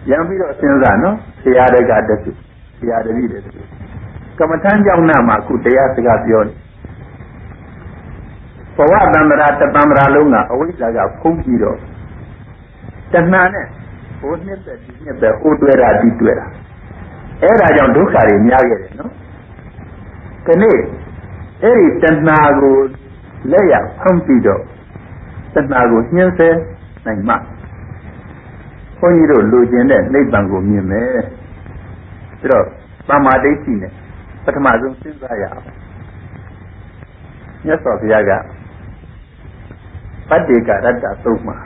ရံပြီးတော့စဉ်းစားနော်ဆရာတွေကတည်းကဆရာတည်းကမ္မထမ်းကြောင့်နာမှာအခုတရားစကားပြောနေဘဝတန္တရာတပံ္ပရာလုံးကအဝိဇ္ဇာကဖုံးပြီးတော့တဏှာနဲ့ ဟိုနှစ်သက်ဒီနှစ်ပဲဟိုတွေ့တာဒီတွေ့တာအဲ့ဒါကြောင့်ဒုက္ခတွေများခဲ့တယ်နော်ဒီနေ့အဲ့ဒီတဏှာကိုလက်ရဖမ်းပြီးတော့တဏှာကိုညှင်းဆဲနိုင်မှဘုန်းကြီးတို့လူကျင်တဲ့နိဗ္ဗာန်ကိုမြင်မယ်ပြီးတော့သမာဓိရှိနေပထမဆုံးစဉ်းစားရအောင်မြတ်စွာဘုရားကပတ္တိကရတ္တသုံးမှာ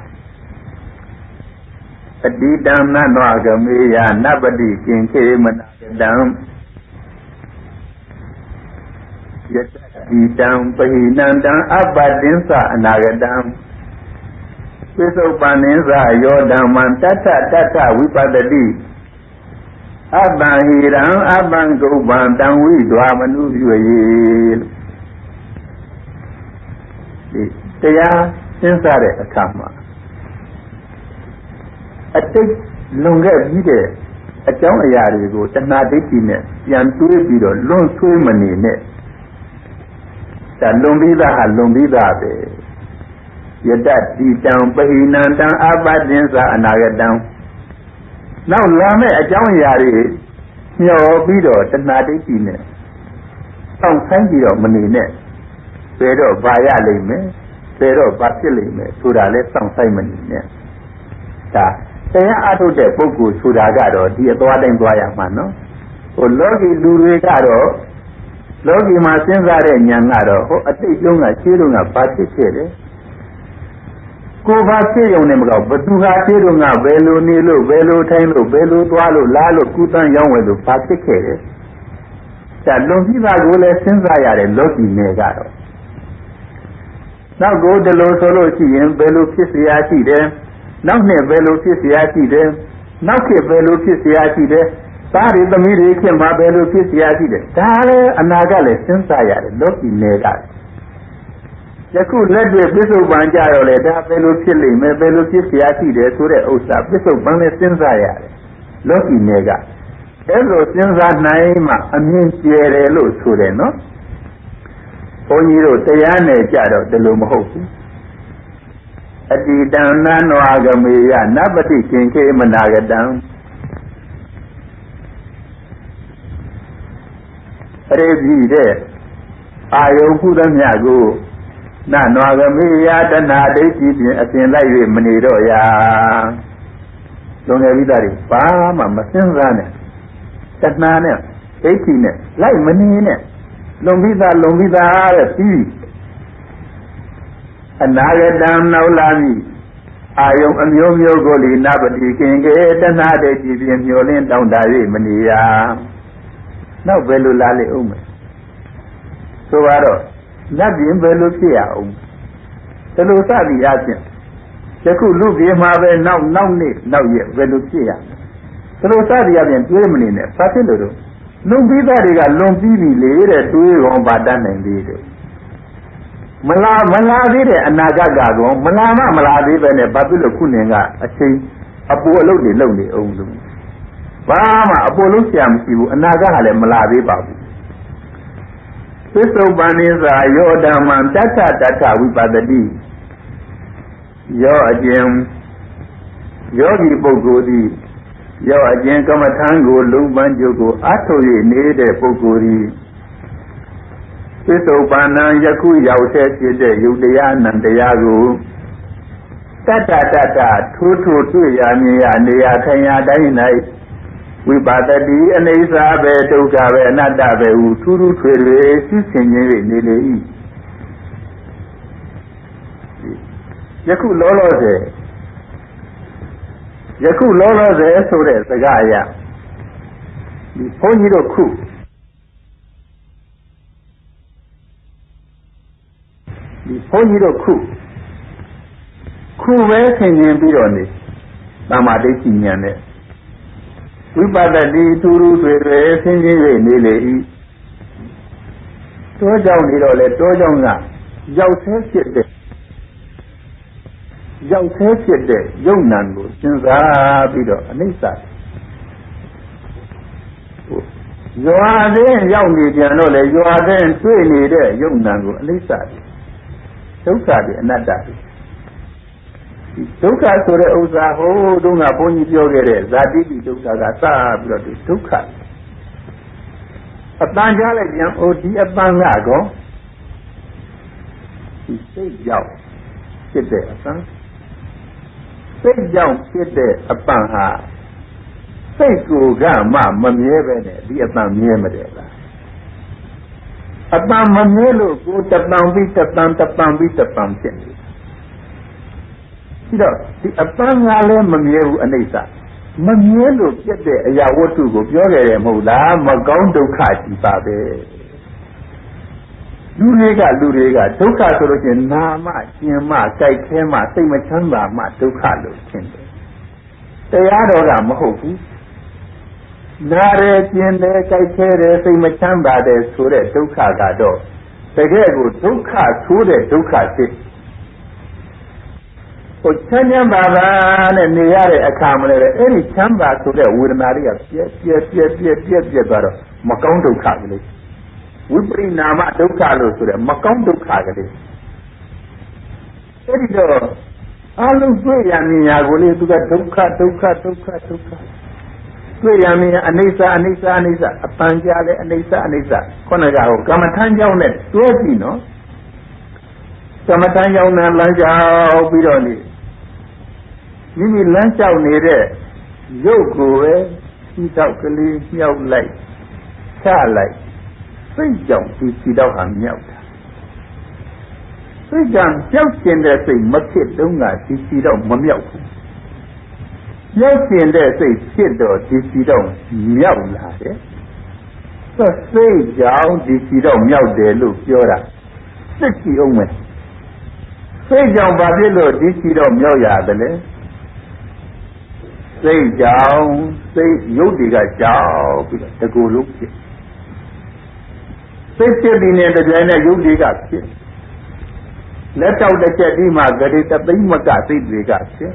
အတိတံနတ်နောဂမေယနပတိကျင်ခေမနာတံယတိတံပဟိနံတံအပ္ပတင်္စအနာဂတံပိစုပန်နိသယောဓမ္မံတထတထဝိပတ္တိအပ္ပံဟိရံအပ္ပံကုပ္ပံတံဝိဒွာမနုရွေဒီတရားစဉ်းစားတဲ့အခါမှာအတိတ်လွန်ခဲ့ပြီးတဲ့အကြောင်းအရာတွေကိုတဏှာဒိဋ္ဌိနဲ့ပြန်တွေးပြီးတော့လွန်ဆွေးမနေနဲ့ဒါလွန်ပြီးသားဟာလွန်ပြီးသားပဲယတတိတံပဟိနံတံအပ္ပတင်္စအနာဂတံနောက်လာမယ့်အကြောင်းအရာတွေမျှော်ပြီးတော့တဏှာဒိဋ္ဌိနဲ့စောင့်ဆိုင်ပြီးတော့မနေနဲ့ဘယ်တော့ဘာရလိမ့်မယ်ဘယ်တော့ဘာဖြစ်လိမ့်မယ်ဆိုတာလဲစောင့်ဆိုင်မနေနဲ့ဒါတရားအထုတ်တဲ့ပုဂ္ဂိုလ်ဆိုတာကတော့ဒီအသွားတိုင်းသွားရမှာနော်ဟိုလောကီလူတွေကတော့လောကီမှာစဉ်းစားတဲ့ဉာဏ်ကတော့ဟိုအတိတ်လုံးကရှင်းလုံးကဘာဖြစ်ခဲ့လဲကိုယ်ဘာဖြစ်ရုံနဲ့မကောဘသူဟာရှင်းလုံးကဘယ်လိုနေလို့ဘယ်လိုထိုင်လို့ဘယ်လိုသွားလို့လားလို့ကုသန်းရောင်းဝယ်လို့ဘာဖြစ်ခဲ့လဲဒါလွန်ပြီးသားကိုလည်းစဉ်းစားရတယ်လောကီနယ်ကတော့နောက်ကိုဒီလိုဆိုလို့ရှိရင်ဘယ်လိုဖြစ်เสียရှိတယ်နောက်နှစ်ဘယ်လိုဖြစ်เสียရှိတယ်နောက်ခေတ်ဘယ်လိုဖြစ်เสียရှိတယ်သားတွေသမီးတွေခင်မှာဘယ်လိုဖြစ်เสียရှိတယ်ဒါလည်းအနာဂတ်လည်းစဉ်းစားရတယ်လောကီနယ်ကယခုလက်တွေ့ပြစ္ဆုတ်ပံကြတော့လေဒါဘယ်လိုဖြစ်လိမ့်မယ်ဘယ်လိုဖြစ်เสียရှိတယ်ဆိုတဲ့ဥစ္စာပြစ္ဆုတ်ပံလည်းစဉ်းစားရတယ်လောကီနယ်ကအဲ့လိုစဉ်းစားနိုင်မှအမြင်ကျယ်တယ်လို့ဆိုတယ်နော်ဘုန်းကြီးတို့တရားနယ်ကြတော့ဒီလိုမဟုတ်ဘူးအတိတံနန္နောဂမေယနပတိခင်ခေမနာဂတံအရေကြီးတဲ့အာယုခုသမျှကိုနနောဂမေယတဏှာဒိဋ္ဌိဖြင့်အစဉ်လိုက်၍မနေတော့ရာလွန်ခဲ့ပြီးသားတွေဘာမှမစဉ်းစားနဲ့တဏှာနဲ့ဒိဋ္ဌိနဲ့လိုက်မနေနဲ့လွန်ပြီးသားတဲ့ပြီးအနာဂတံနောက်လာပြီအာယုံအမျိုးမျိုးကိုလေနပတိခင်ကေတဏှာဒိဋ္ဌိဖြင့်မျောလင်းတောင်းတ၍မနေရနောက်ဘယ်လိုလာလေဦးမယ်ဆိုတော့နတ်ပြင်ဘယ်လိုဖြစ်ရအောင်ဒီလိုစသည်အချင်းယခုလူပြေမှာပဲနောက်နေ့နောက်ရက်ဘယ်လိုဖြစ်ရဒီလိုစသည်အချင်းတွေးမနေနဲ့ဘာဖြစ်လို့တော့လွန်ပြီးသားတွေကလွန်ပြီးပြီလေတဲ့တွေးရောပါတတ်နိုင်သေးတယ်မလာသေးတဲ့အနာဂတ်ကတော့မလာသေးပဲနဲ့ဘာဖြစ်လို့ခုနေကအချိန်အပူအလုပ်တွေလုပ်နေအောင်လို့ဘာမှအပူလုံးဆရာမရှိဘူးအနာဂတ်ကလည်းမလာသေးပါဘူးသစ္စုပ္ပန်နိသယောဓမ္မံတထတထဝိပတ္တိယောအကျဉ်ယောဂီပုဂ္ဂိုလ်သည်ယောအကျဉ်ကမ္မထံကိုလုံပန်းကျုပ်ကိုအားထုတ်၍နေတဲ့ပုဂ္ဂိုလ်သည်သစ္စုပ္ပန်နံယခုရောက်ဆဲဖြစ်တဲ့ယုတ်တရားနံတရားကိုတထထိုးတွေ့ရမြင်ရနေရထိုင်ရတိုင်း၌ဝိပါဒတိအနေစာပဲဒုက္ခပဲအနတ္တပဲဟုထူးထွေထွေသိဆင်ခြင်း၍နေလေ၏ယခုလောလောဆယ်ဆိုတဲ့စကားအရဒီဘုန်းကြီးတို့ခုပဲဆင်ခြင်ပြီးတော့နေသမာဓိရှိဉာဏ်နဲ့ဝိပဿတိထူးထွေထွေဆင်ခြင်၍နေလေ၏တောကြောင့်နေတော့လေတောကြောင့်ကရောက်ဆဲဖြစ်တဲ့ယုံနံကိုစဉ်းစားပြီးတော့အနိစ္စရွာတဲ့ရောက်နေကြတော့လေရွာတဲ့တွေ့နေတဲ့ယုံနံကိုအနိစ္စဒုက္ခတွေအနတ္တတွေ ဒုက္ခဆိုတဲ့ဥစ္စာဟိုတုန်းကဘုန်းကြီးပြောခဲ့တဲ့ဇာတိတိဒုက္ခကစပြီးတော့ဒီဒုက္ခအတန်ကြားလိုက်ပြန်ဒီအတန်ကကောဒီစိတ်ကြောင့်ဖြစ်တဲ့အတန်စိတ်ကြောင့်ဖြစ်တဲ့အပန်ဟာစိတ်ကိုကမမြဲပဲနဲ့ဒီအပန်မြဲမတယ်လားအပန်မမြဲလို့ကိုတပံပြီးတပံပြီးတပံဖြစ်နေပြီးတော့ဒီအပန်ကလည်းမမြဲဘူးအနိစ္စမမြဲလို့ပြတ်တဲ့အရာဝတ္ထုကိုပြောခဲ့တယ်မဟုတ်လားမကောင်းဒုက္ခကြီးပါပဲလူတွေကဒုက္ခဆိုလို့ရှိရင်နာမကျင်မကြိုက်ခဲမှစိတ်မချမ်းသာမှဒုက္ခလို့ထင်တယ်တရားတော်ကမဟုတ်ဘူးနားရဲကျင်တယ်ကြိုက်ခဲတယ်စိတ်မချမ်းသာတယ်ဆိုတဲ့ဒုက္ခကတော့တကယ်ကိုဒုက္ခဆိုတဲ့ဒုက္ခဖြစ်ဟိုချမ်းသာပါနဲ့နေရတဲ့အခါမလဲအဲ့ဒီချမ်းသာဆိုတဲ့ဝေဒနာတွေကပြက်သွားတော့မကောင်းဒုက္ခကလေးဝိပရိနာမဒုက္ခလို့ဆိုတဲ့မကောင်းဒုက္ခကလေးအဲ့ဒီတော့အလုံးတွေ့ရမြင်ရကိုလေသူကဒုက္ခတွေ့ရမြင်အနိစ္စအပန်ကြားလဲအနိစ္စခေါင်းကဟိုကမ္မထမ်းကြောင်းနဲ့တွဲကြည့်နော်ကမ္မထမ်းကြောင်းနဲ့လမ်းကြောင်းပြီးတော့နေမိမိလမ်းလျှောက်နေတဲ့ရုပ်ကိုပဲစီတောက်ကလေးမြောက်လိုက်ချလိုက်စိတ်ကြောင့်ဒီစီတောက်ဟာမြောက်တာစိတ်ကြောင့်ကြောက်ကျင်တဲ့စိတ်မဖြစ်တုန်းကဒီစီတောက်မမြောက်ဘူးကြောက်ကျင်တဲ့စိတ်ဖြစ်တော့ဒီစီတောက်မြောက်လာတယ်စိတ်ကြောင့်ဒီစီတောက်မြောက်တယ်လို့ပြောတာစိတ်ကြည့်အောင်မယ်စိတ်ကြောင့်ဘာဖြစ်လို့ဒီစီတောက်မြောက်ရတယ်လဲစိတ်ကြောင့်စိတ်ရုပ်တွေကကြောက်ပြီးတော့တကူလုံးဖြစ်စိတ်ဖြစ်ပြီးနေတဲ့ကြိုင်နဲ့ရုပ်တွေကဖြစ်လက်တောက်တစ်ချက်ဒီမှာဂရေတသိမ့်မကစိတ်တွေကဖြစ်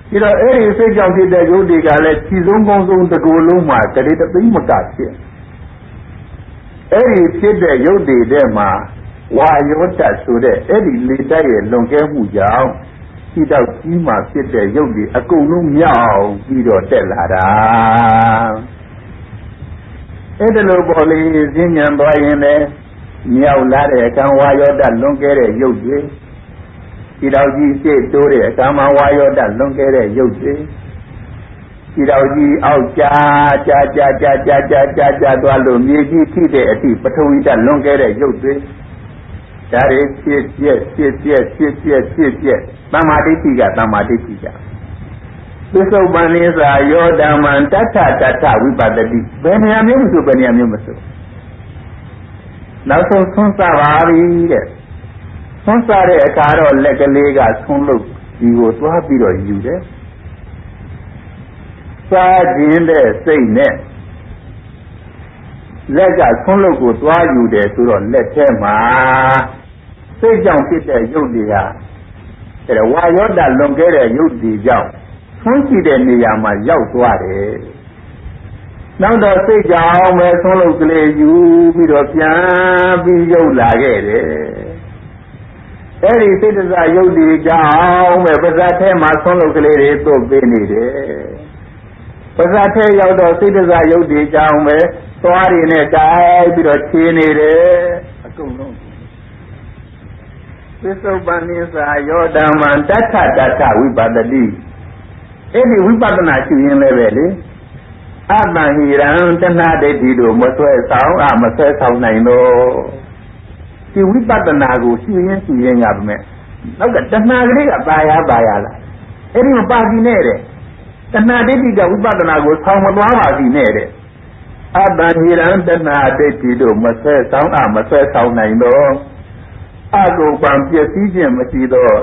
ပြီးတော့အဲ့ဒီစိတ်ကြောင့်ဖြစ်တဲ့ရုပ်တွေကလည်းခြေဆုံးကောင်းဆုံးတကူလုံးမှာဂရေတသိမ့်မကဖြစ်အဲ့ဒီဖြစ်တဲ့ရုပ်တွေထဲမှာဝါယောတဆိုတဲ့အဲ့ဒီလေတိုက်ရဲ့လွန်ကဲမှုကြောင့်ဒီတော့ကြီးမှဖြစ်တဲ့ရုပ်တွေအကုန်လုံးမြောက်ပြီးတော့တက်လာတာအဲ့ဒါလိုပေါ်လေဈဉ္ဉံသွားရင်လည်းမြောက်လာတဲ့အခါဝါယောတလွန်ကဲတဲ့ရုပ်တွေဒီတော့ကြီးရှေ့တိုးတဲ့အခါမှာဝါယောတလွန်ကဲတဲ့ရုပ်တွေဒီတော့ကြီးအောက်ကြာသွားလို့မြေကြီးထိတဲ့အထိပထဝီဓာတ်လွန်ကဲတဲ့ရုပ်တွေဒါတွေဖြစ်သမာဓိတိကသစ္စုပ္ပန်နိသာယောဓမ္မံတထဝိပတ္တိဘယ်နေရာမျိုးမဆိုနောက်ဆုံးဆွမ်းစားပါပြီတဲ့ဆွမ်းစားတဲ့အခါတော့လက်ကလေးကဆွမ်းလို့ဒီကိုသွားပြီးတော့ယူတယ်စားခြင်းတဲ့စိတ်နဲ့လက်ကဆွမ်းလို့ကိုသွားယူတယ်ဆိုတော့လက်ထဲမှာစိတ်ကြောင့်ဖြစ်တဲ့ရုပ်တွေဟာအဲဝါယောတလွန်ကဲတဲ့ရုပ်တွေကြောင့်ဆွမ်းရှိတဲ့နေရာမှာရောက်သွားတယ်နောက်တော့စိတ်ကြောင့်ပဲဆွမ်းလို့ကလေးယူပြီးတော့ပြန်ပြီးရုပ်လာခဲ့တယ်အဲဒီစိတ်တစားရုပ်တွေကြောင့်ပဲပါးစပ်ထဲမှာဆွမ်းလို့ကလေးတွေသွတ်ပေးနေတယ်ပါးစပ်ထဲရောက်တော့စိတ်တစားရုပ်တွေကြောင့်ပဲသွားရည်နဲ့တိုက်ပြီးတော့ခြေနေတယ်အကုန်လုံးသစ္စုပ္ပန်နိသာယောဓမ္မံတထဝိပတ္တိအဲ့ဒီဝိပဿနာရှိရင်လည်းပဲလေအတ္တဟိရံတဏှာဒိဋ္ဌိတို့မဆွဲဆောင်နိုင်တော့ဒီဝိပဿနာကိုရှိရင်ကပဲမဲ့နောက်ကတဏှာကလေးကပါရလားအဲ့ဒီမပါစီနဲ့တဲ့တဏှာဒိဋ္ဌိကဝိပဿနာကိုဆောင်မသွားပါစီနဲ့တဲ့အတ္တဟိရံတဏှာဒိဋ္ဌိတို့မဆွဲဆောင်နိုင်တော့အကုပ္ပံပျက်စီးခြင်းမရှိတော့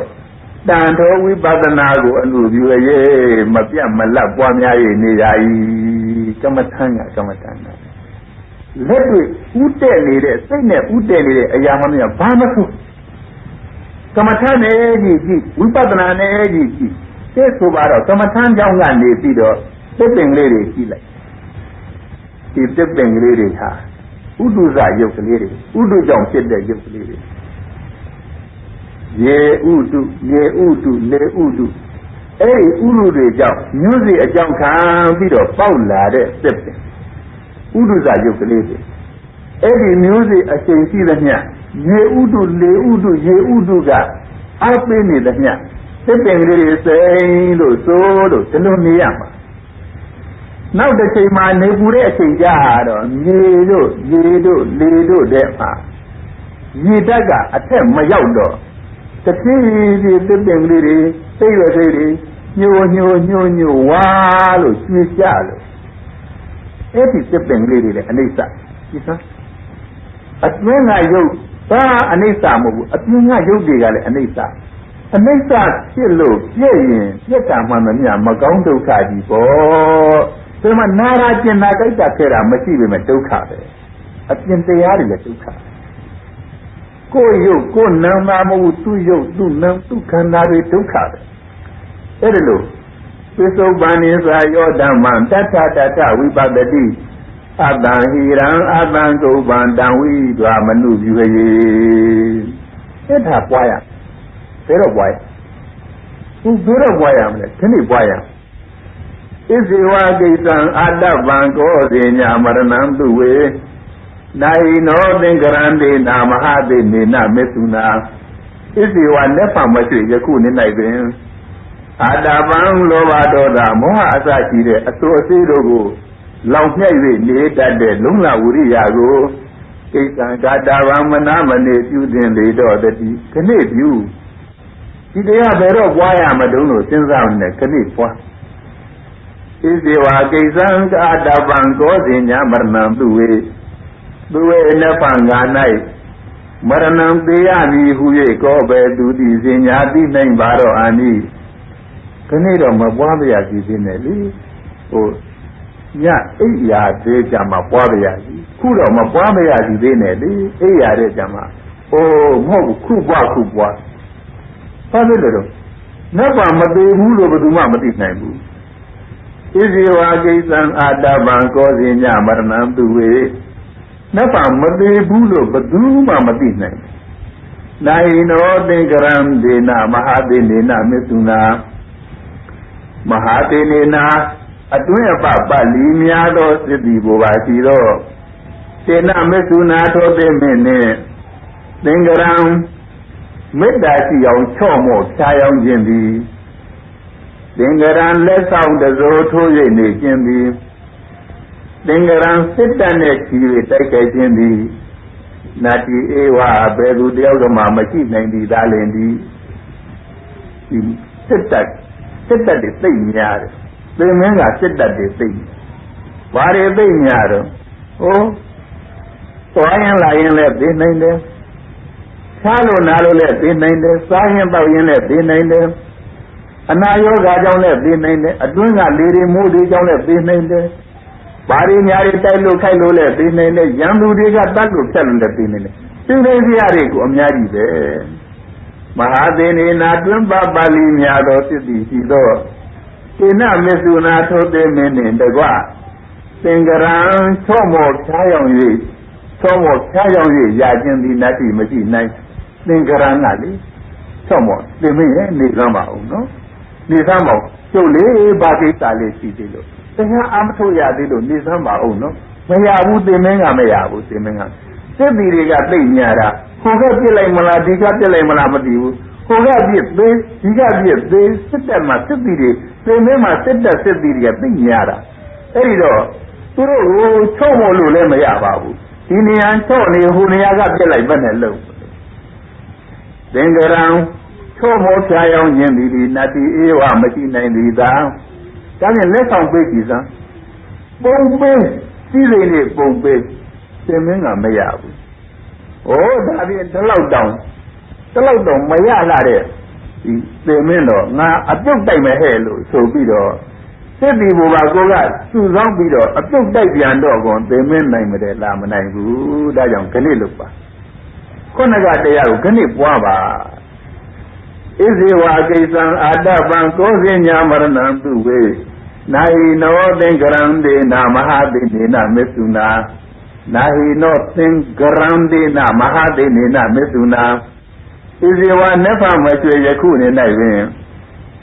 တန်တော်ဝိပဿနာကိုအမှုပြုရဲ့မပြတ်မလတ်ပွားများ၍နေရ၏ကမ္မထံလက်တွေ့ဥတည့်နေတဲ့စိတ်နဲ့ဥတည့်နေတဲ့အရာမှမဟုတ်ဘာမှမကမ္မထံနဲ့ကြီးဝိပဿနာနဲ့ကြီးသိဆိုပါတော့ကမ္မထံကြောင့်ကနေပြီးတော့သစ်ပင်လေးတွေကြည့်လိုက်ဒီသစ်ပင်လေးတွေဟာဥဒုဇရုပ်ကလေးတွေဥဒုကြောင့်ဖြစ်တဲ့ရုပ်ကလေးတွေ ရေဥတုလေဥတုလေဥတုအဲ့ဒီဥရုတွေကြောင့်မျိုးစေ့အကြောင်းခံပြီးတော့ပေါက်လာတဲ့သစ်ပင်ဥဒုဇယုတ်ကလေးတွေအဲ့ဒီမျိုးစေ့အချိန်ရှိသမျှရေဥတုလေဥတုရေဥတုကအားပေးနေသမျှသစ်ပင်ကလေးတွေစိမ့်လို့စိုးလို့ဒီလိုနေရမှာနောက်တစ်ချိန်မှာနေပူတဲ့အချိန်ကြာတော့မြေတို့ရေတို့လေတို့တဲ့မှာရေဓာတ်ကအထက်မရောက်တော့တဖြည်းဖြည်းသစ်ပင်ကလေးတွေစိတ်ရစိတ်တွေညိုဝါလို့ကျွေးကြလို့အဲ့ဒီသစ်ပင်ကလေးတွေလည်းအနိစ္စဒီစမ်းအတွင်းကရုပ်ဒါအနိစ္စမဟုတ်ဘူးအပြင်ကရုပ်တွေကလည်းအနိစ္စဖြစ်လို့ပြည့်ရင်ပြည့်တာမှမမြမကောင်းဒုက္ခကြီးပေါ့ဒီမှာနာရာကျင်နာကြိုက်တာခဲ့တာမရှိပေမဲ့ဒုက္ခပဲအပြင်တရားတွေလည်းဒုက္ခကိုယ်ရုပ်ကိုယ်နာမမဟုတ်သူ့ရုပ်သူ့နာသူ့ခန္ဓာတွေဒုက္ခပဲအဲ့ဒါလို့သစ္စုပ္ပန်နိသာယောဓမ္မံတထဝိပတ္တိအတ္တံဟိရံအတ္တံကုပ္ပံတံဝိဒွာမနုပြုယေအဲ့ဒါပွားရဘယ်တော့ပွားရဘယ်တော့ပွားရမလဲဒီနေ့ပွားရဣဇေဝကိစ္စံအတ္တဗံကောဇေညာမရဏံသူဝေနိုင်နောသင်္ကရန္တေနာမဟာသေနေနမေသုနာဣဇေဝလက်ဖမရှိယခုနေ့၌ပင်အတ္တဗံလောဘဒေါသမောဟအစရှိတဲ့အစိုးအစည်းတို့ကိုလောင်မြဲ့၍နေတတ်တဲ့လုံလဝိရိယကိုကိစ္စံကာတာဗံမနာမနေပြုတင်လေတော့တည်းခဏပြုဒီတရားဘယ်တော့ပွားရမတုံးလို့စဉ်းစားနေခဏပွားဣဇေဝကိစ္စံကာတာဗံကောဇေညာမရဏံသူဝေနဖန်ငါ၌မရဏံပေယသည်ဟူ၍ကောပဲသူသည်စင်ညာသိနိုင်ပါတော့အာနိခဏတော့မပွားပါရစီသေးနဲ့လေဟိုညအိယာသေးကြမှာပွားပါရစီခုတော့မပွားပါရစီသေးနဲ့လေအိယာတဲ့ကြမှာအိုးမဟုတ်ခုပွားဘာဖြစ်လဲတော့နတ်ပါမသေးဘူးလို့ဘယ်သူမှမသိနိုင်ဘူးဣဇေဝကိစ္စံအာတဗံကောဇေညမရဏံသူဝေနတ်ပါမသေးဘူးလို့ဘယ်သူမှမသိနိုင်ဘူးနိုင်နောသင်္ကရံဒေနမဟာသေနေနမေသုနာမဟာသေနေနာအတွင်းအပပလီများသောစိတ္တိဘုရားရှိသောသေနမေသုနာသောသေမင်းနှင့်သင်္ကရံမေတ္တာရှိအောင်ချော့မော့ဖြားယောင်းခြင်းသည်သင်္ကရံလက်ဆောင်တစိုးထိုး၍နေခြင်းသည်သင်္ကရံစစ်တပ်နဲ့ချီ၍တိုက်ခိုက်ခြင်းသည်နာတိဧဝဘယ်သူတယောက်မှမရှိနိုင်သည်ဒါလည်းဒီစစ်တပ်တွေသိမ့်များတယ်သင်မင်းကစစ်တပ်တွေသိမ့်ဘာတွေသိမ့်များတော့သွားရင်လာရင်လည်းသိနိုင်တယ်ချားလို့နားလို့လည်းသိနိုင်တယ်စားရင်တောက်ရင်လည်းသိနိုင်တယ်အနာရောဂါကြောင့်လည်းသိနိုင်တယ်အတွင်းကလေတွေမိုးတွေကြောင့်လည်းသိနိုင်တယ်ဘာတွေများတွေတိုက်လို့ခိုက်လို့လည်းသိနိုင်တယ်ရံသူတွေကတတ်လို့ဖြတ်လို့လည်းသိနိုင်တယ်သိနေစရာတွေကိုအများကြီးပဲမဟာသေနေနာတွင်ပါပါဠိများသောစိတ္တိရှိသောသေနမေသုနာထိုသေမင်းနှင့်တကွသင်္ကရံချော့မော့ဖြားယောင်၍ရခြင်းသည်နတ္တိမရှိနိုင်သင်္ကရံကလေချော့မော့သေမင်းရဲ့နေသမ်းပါအောင်နော်နေသမ်းပါအောင်ကျုပ်လေးဘာကိစ္စလေးရှိသေးလို့တရားအမထုတ်ရသေးလို့နေသမ်းပါအောင်နော်မရဘူးသေမင်းကမရဘူးသေမင်းကစိတ်တွေကသိများတာဟိုကပြစ်လိုက်မလားဒီကပြစ်လိုက်မလားမသိဘူးဟိုကပြစ်သေးဒီကပြစ်သေးစစ်တပ်မှာစစ်တီတွေသေမင်းမှာစစ်တပ်စစ်တီတွေကသိများတာအဲ့ဒီတော့သူတို့ကိုချုံ့မို့လို့လည်းမရပါဘူးဒီနေရာချော့နေဟိုနေရာကပြစ်လိုက်ဘယ်နဲ့လုံးသင်္ကရံချုံ့မို့ဖြာယောင်းခြင်းဒီနတ္တိဧဝမရှိနိုင်သည်သာဒါဖြင့်လက်ဆောင်ပေးကြည့်စမ်းပုံပေးစီးစိမ်နဲ့ပုံပေးသင်မင်းကမရဘူးဒါဖြင့်တလောက်တောင်မရလာတဲ့ဒီသင်မင်းတော့ငါအပြုတ်တိုက်မယ်ဟဲ့လို့ဆိုပြီးတော့စိတ်ဒီဘုရားကိုကစုဆောင်းပြီးတော့အပြုတ်တိုက်ပြန်တော့ကုန်သင်မင်းနိုင်မတယ်လားမနိုင်ဘူးဒါကြောင့်ခဏလုပ်ပါခုနကတရားကိုခဏပွားပါဣဇေဝကိစ္စံအာတပံကောဇေညာမရဏံသူဝေနိုင်နောသင်္ကရံဒေနမဟာသေနေနမေသုနာနိုင်နောသင်္ကရံဒေနမဟာသေနေနမေသုနာဣ Iziwa never much a yakun in Navin.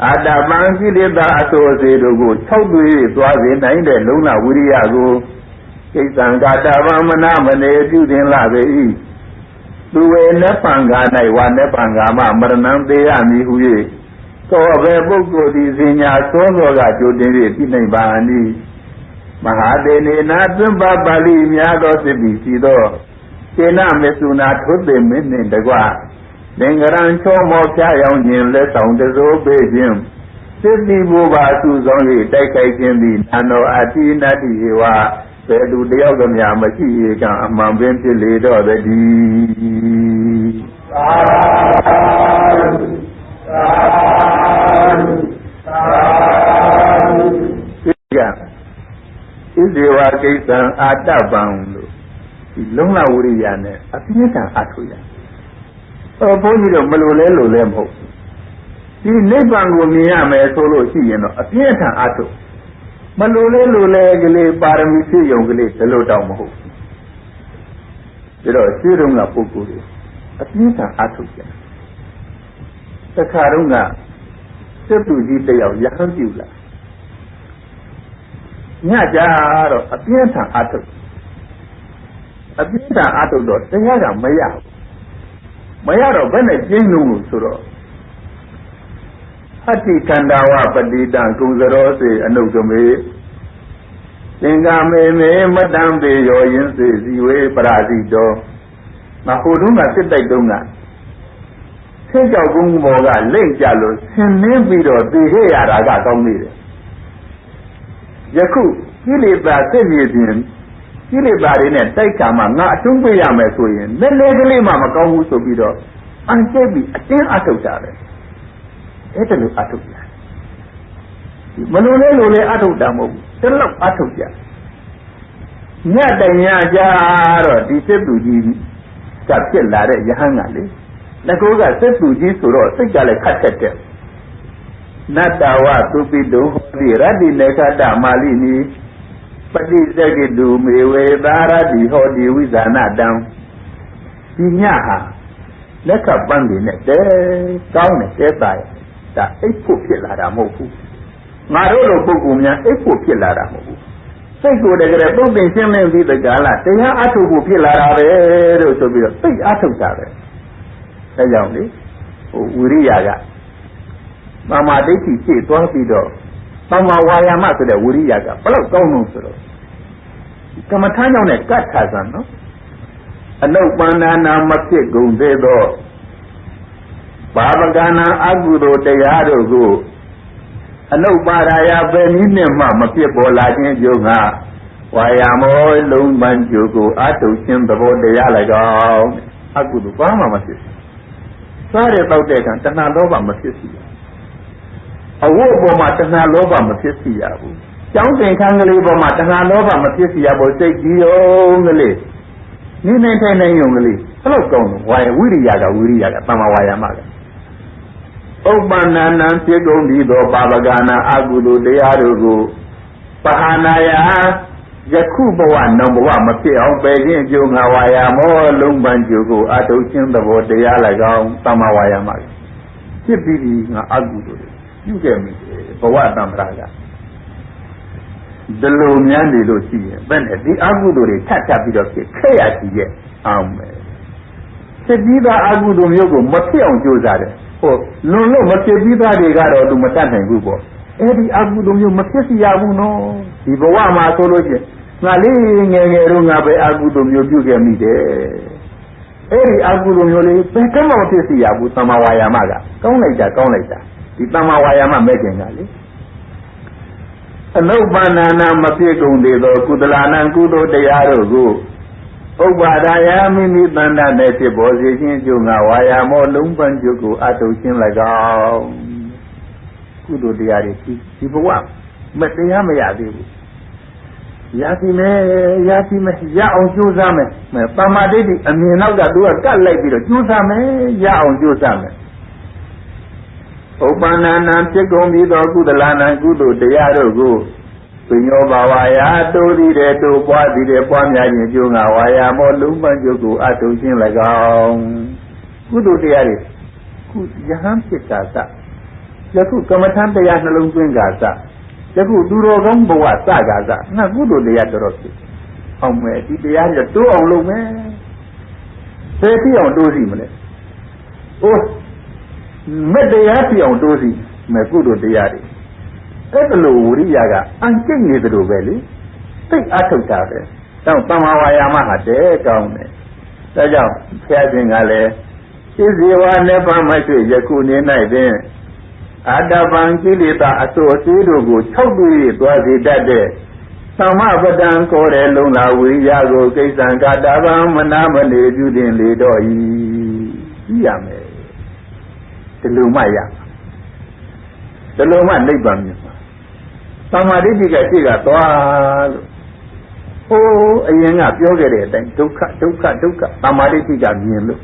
Ada Banki did the associated Totally it was in the Luna Wuriago. Kisangata Vamanamane, Judin Lave. Duwe Nepangana, one Nepangama, Maranam de Ami. So a book goes in your solo that you did it in Bani. Mahadene Natumba Bali, Miado Sibisido. Kena Mesuna put them in the Gua. Dengaran Chomo Chayon, let sound the Zobejim. Sydney Buba Suzongi, take a candy, Nano Ati Natiwa, where do the other Yamachi, among ventilator the D. Is the Wakisan at that bound? Luna Uriane, a Pieta Atuya. Oh, Bonito Malolelo Lemho. The Neban Wumiame solo Sieno, a Pieta Atu. Malolelo legally paramisi yongly, the low down ho. There are Sirunga Pukuri, a Pieta Atuya. The Karunga, Setu detail Yahanjula. Nyajaro, a Pieta Atu. A Pieta Atu dot, the Yaga Maya. Mayaro Bene Jinu Suro Hati Kandawa Padita Kuzarose and Nogame Singame Madame de Yoyense Ziwe Paradido Mahudunga Sitadunga Sega Gumboga Lake Jalo Sinibido the Hayaraga Tomide Yaku Kiliba Sevian Kilibari and Taikama, not Tumbiyame Suyin, then legally Mamma Kamu Sobido, and Kebi, a tin Atotare. Etalu Atoya. Manole Atotamo, tell of Atoya. Nata Yaja, Disebuji, Sapil Lare Yahangale, Nagoga Sepuji Suro, Sigale Katate. Natawa Tupido, the Radi Nekada Malini. But this they do me way Bara the Hodi with an Adam. Sinyaha, let a bandi net there, down at their by that a popular Moku. Marolo Bogumia, a popular Moku. Say go the Grepo, the same with the Gala, they are Atu Popular, to be a big Atutare. A young Uriaga. Mama, they see 20 Mama Wayama to the Uriaga, Palo Gono. Kamatana on a cat cousin, no? A no banana must go there. Babagana Agudo de Yadogo. A no baraya Benin, Mamma people like Yoga. Wayamo, Lone Man Jogo, Ato Kim the boat de Yalago. Agudu Bama must. Sorry about that, and Tanalova must. A war Matana Lova Matisia. Johnson Kangali Matana Lova Matisia will take you only. You maintain a youngly. Hello, Gone. Why, Wiriaga, Tamawayamaga. Oh, Banana, Tigo Nido, Babagana, Agudu, de Arugo. Pahanaya, Yakuba, number one, Mateo, Beijing, Jungawaya, more Lumban Jugo, Atoshin, the boat, de Yalago, Tamawayamaga. Tipi, Agudu. You gave me for what I'm raga. The low Yandi Lucia, Ben, the Agudu, catch up with your Kayaki, said Viva Agudu Yogo, Mateo Josare, or no, Mateva de Garo to Matana Gubo. Eddie Agudu, you Matesi Yabuno, Ivawama Sology, Naling and Runga Agudu, you gave me there. Eddie Agudu, you come out to see Abu Samawaya Maga. Come later. Tama Wayama making Ali. A no banana Mapiko de Kudalana Kudo de Yarogo. Oh, but I am in the Banda native position, Junga, Wayamo, Lumban Jugo, Atoshin like Kudo de Yariki. People want, but they have a Yatime, Ya on Juzame, Pamadidi, and you know that do a cut like it, Juzame, Ya on Juzame. Obanana Tegomi Gudalana Gudo de Yarogo. Pinyoba Waya, Dodi de Body de Pamia Junga, Waya, Molumban Jogo, Atoshin like Gudo de Yaris. ခုယဟန်ဖြစ်တာစယခုကမ္မထံတရားနှလုံးသွင်းတာစယခုသူတော်ကောင်းဘဝစတာစငါကုသိုလ်တရားတော်ဖြစ်အောင်မယ်ဒီတရားကြီးတိုးအောင်လုပ်မယ်ဘယ်ဖြစ်အောင်တိုးစီမလဲအိုးမတရားဖြစ်အောင်တိုးစီမယ်ကုသိုလ်တရားတွေအဲ့ဒါလိုဝိရိယကအန်ကျင့်နေသလိုပဲလေသိအထုတ်တာပဲတော့သမာဝါယာမဟာတဲ့ကောင်းတယ်ဒါကြောင့်ဘုရားရှင်ကလည်းဣဇေဝနေပမရှိယခုနေ၌ပင်အတ္တပံကိလေသာအစိုးအစည်းတို့ကိုချုပ်ပြီးသွားစေတတ်တဲ့သမပဒံခေါ်တဲ့လုံလာဝိရိယကိုကိစ္စံကတဗံမနာမနေပြုတင်လေတော့ဤကြည့်ရမယ်ဒီလိုမှရဒီလိုမှနိဗ္ဗာန်မြင်မှာသမာဓိတိကရှိကသွားလို့ဟိုးအရင်ကပြောခဲ့တဲ့အတိုင်းဒုက္ခဒုက္ခဒုက္ခသမာဓိတိကမြင်လို့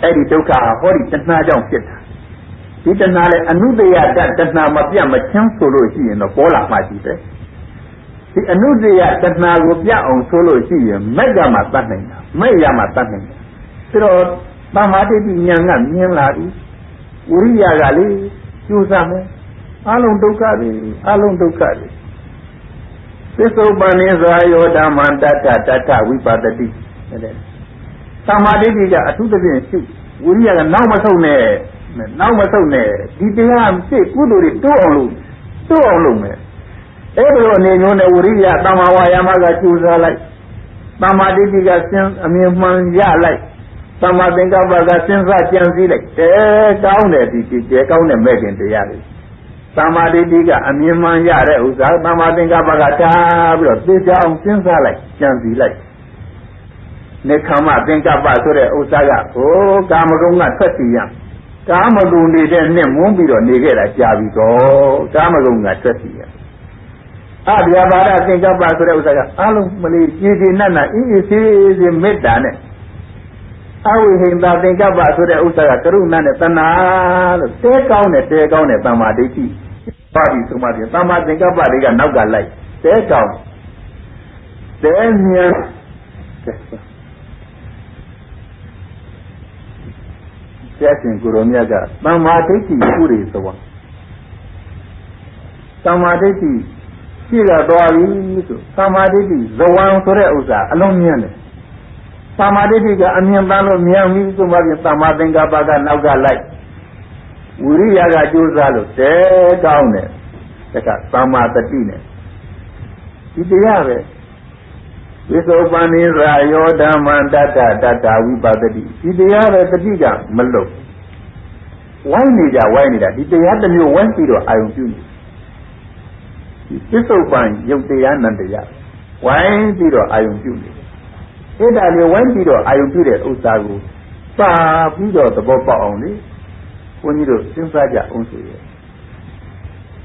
အဲ့ဒီဒုက္ခဟာဟောဒီတဏှာကြောင့်ဖြစ်တာဒီတဏှာလေအနုတ္တယတတဏှာမပြတ်မချင်းဆိုလို့ရှိရင်တော့ပေါ်လာမှရှိတယ်ဒီအနုတ္တယတဏှာကိုပြအောင်ဆိုလို့ရှိရင်မဲ့ကမှတတ်နိုင်တာမဲ့ရမှတတ်နိုင်တယ်ဆိုတော့သမာဓိတိဉာဏ်ကမြင်လာပြီဝိရိယကလေကျူးစားမယ်အလုံးဒုက္ခတွေအလုံးဒုက္ခတွေသစ္စုပ္ပန်နေစွာယောဓမ္မတတ္တတတ္ထဝိပါဒတိတဲ့သမာဓိတိကအထူးသဖြင့်ရှိဝိရိယကနောက်မဆုံးနဲ့နောက်မဆုံးနဲ့ဒီတရားစိတ်ကုသိုလ်တွေတိုးအောင်လုပ်မယ်အဲ့ဒီလိုအနေမျိုးနဲ့ဝိရိယသမာဝါယာမကကျူးစားလိုက်သမာဓိတိကစဉ်အမြင်မှန်ရလိုက်သမာသင်္ကပ္ပကစဉ်းစားကြံစည်လိုက်ကောင်းတယ်ဒီကောင်းတဲ့မဲ့ခင်တရားတွေသမာဓိတိကအမြင်မှန်ရတဲ့ဥစ္စာသမာသင်္ကပ္ပကထားပြီးတော့သိကြအောင်စဉ်းစားလိုက်ကြံစည်လိုက်နေခမသင်္ကပ္ပဆိုတဲ့ဥစ္စာကဟိုကာမဂုဏ်ကထွက်စီရကာမဂုဏ်နေတဲ့နဲ့မွန်းပြီးတော့နေခဲ့တာကြာပြီတော့ကာမဂုဏ်ကထွက်စီရအဗျာပါဒသင်္ကပ္ပဆိုတဲ့ဥစ္စာကအလုံးမလေးကြည်ကြည်နက်နက်အေးအေးဆေးဆေးမေတ္တာနဲ့အဝိဟိန္တာသင်္ကပ္ပဆိုတဲ့ဥစ္စာကကရုဏာနဲ့တဏှာလို့တဲကောင်းတဲ့သမာဓိတိပါပြီဆိုမှပြန်သမာသင်္ကပ္ပတွေကနောက်ကလိုက်တဲကောင်းတဲဉာဏ်ကျက်ရှင်ကိုရောမြတ်ကသမာဓိတိဥရိသဝသမာဓိတိရှိရသွားပြီဆိုသမာဓိတိဇဝံဆိုတဲ့ဥစ္စာအလုံးမြင်တယ်သမာဓိတိကအမြင်ပန်းလို့မြင်ပြီဆိုမှပြန်သမာသင်္ကပ္ပကနောက်ကလိုက်ဝိရိယကကြိုးစားလို့တဲကောင်းတယ်တခါသမာတတိနဲ့ဒီတရားပဲဝိသုပ္ပန်နိရာယောဓမ္မတတ္တတတ္တဝိပါဒတိဒီတရားပဲတတိကမလုံဝိုင်းနေတာဒီတရားတစ်မျိုးဝိုင်းပြီးတော့အာယုံပြုနေဒီဝိသုပ္ပန်ယုတ်တရားနန္တရားဝိုင်းပြီးတော့အာယုံပြုနေအဲ့ဒါမျိုးဝိုင်းပြီးတော့အာယုံပြုတဲ့ဥစ္စာကိုပါပြီးတော့သဘောပေါက်အောင်လေဘုန်းကြီးတို့စဉ်းစားကြအောင်ဆိုရဲ့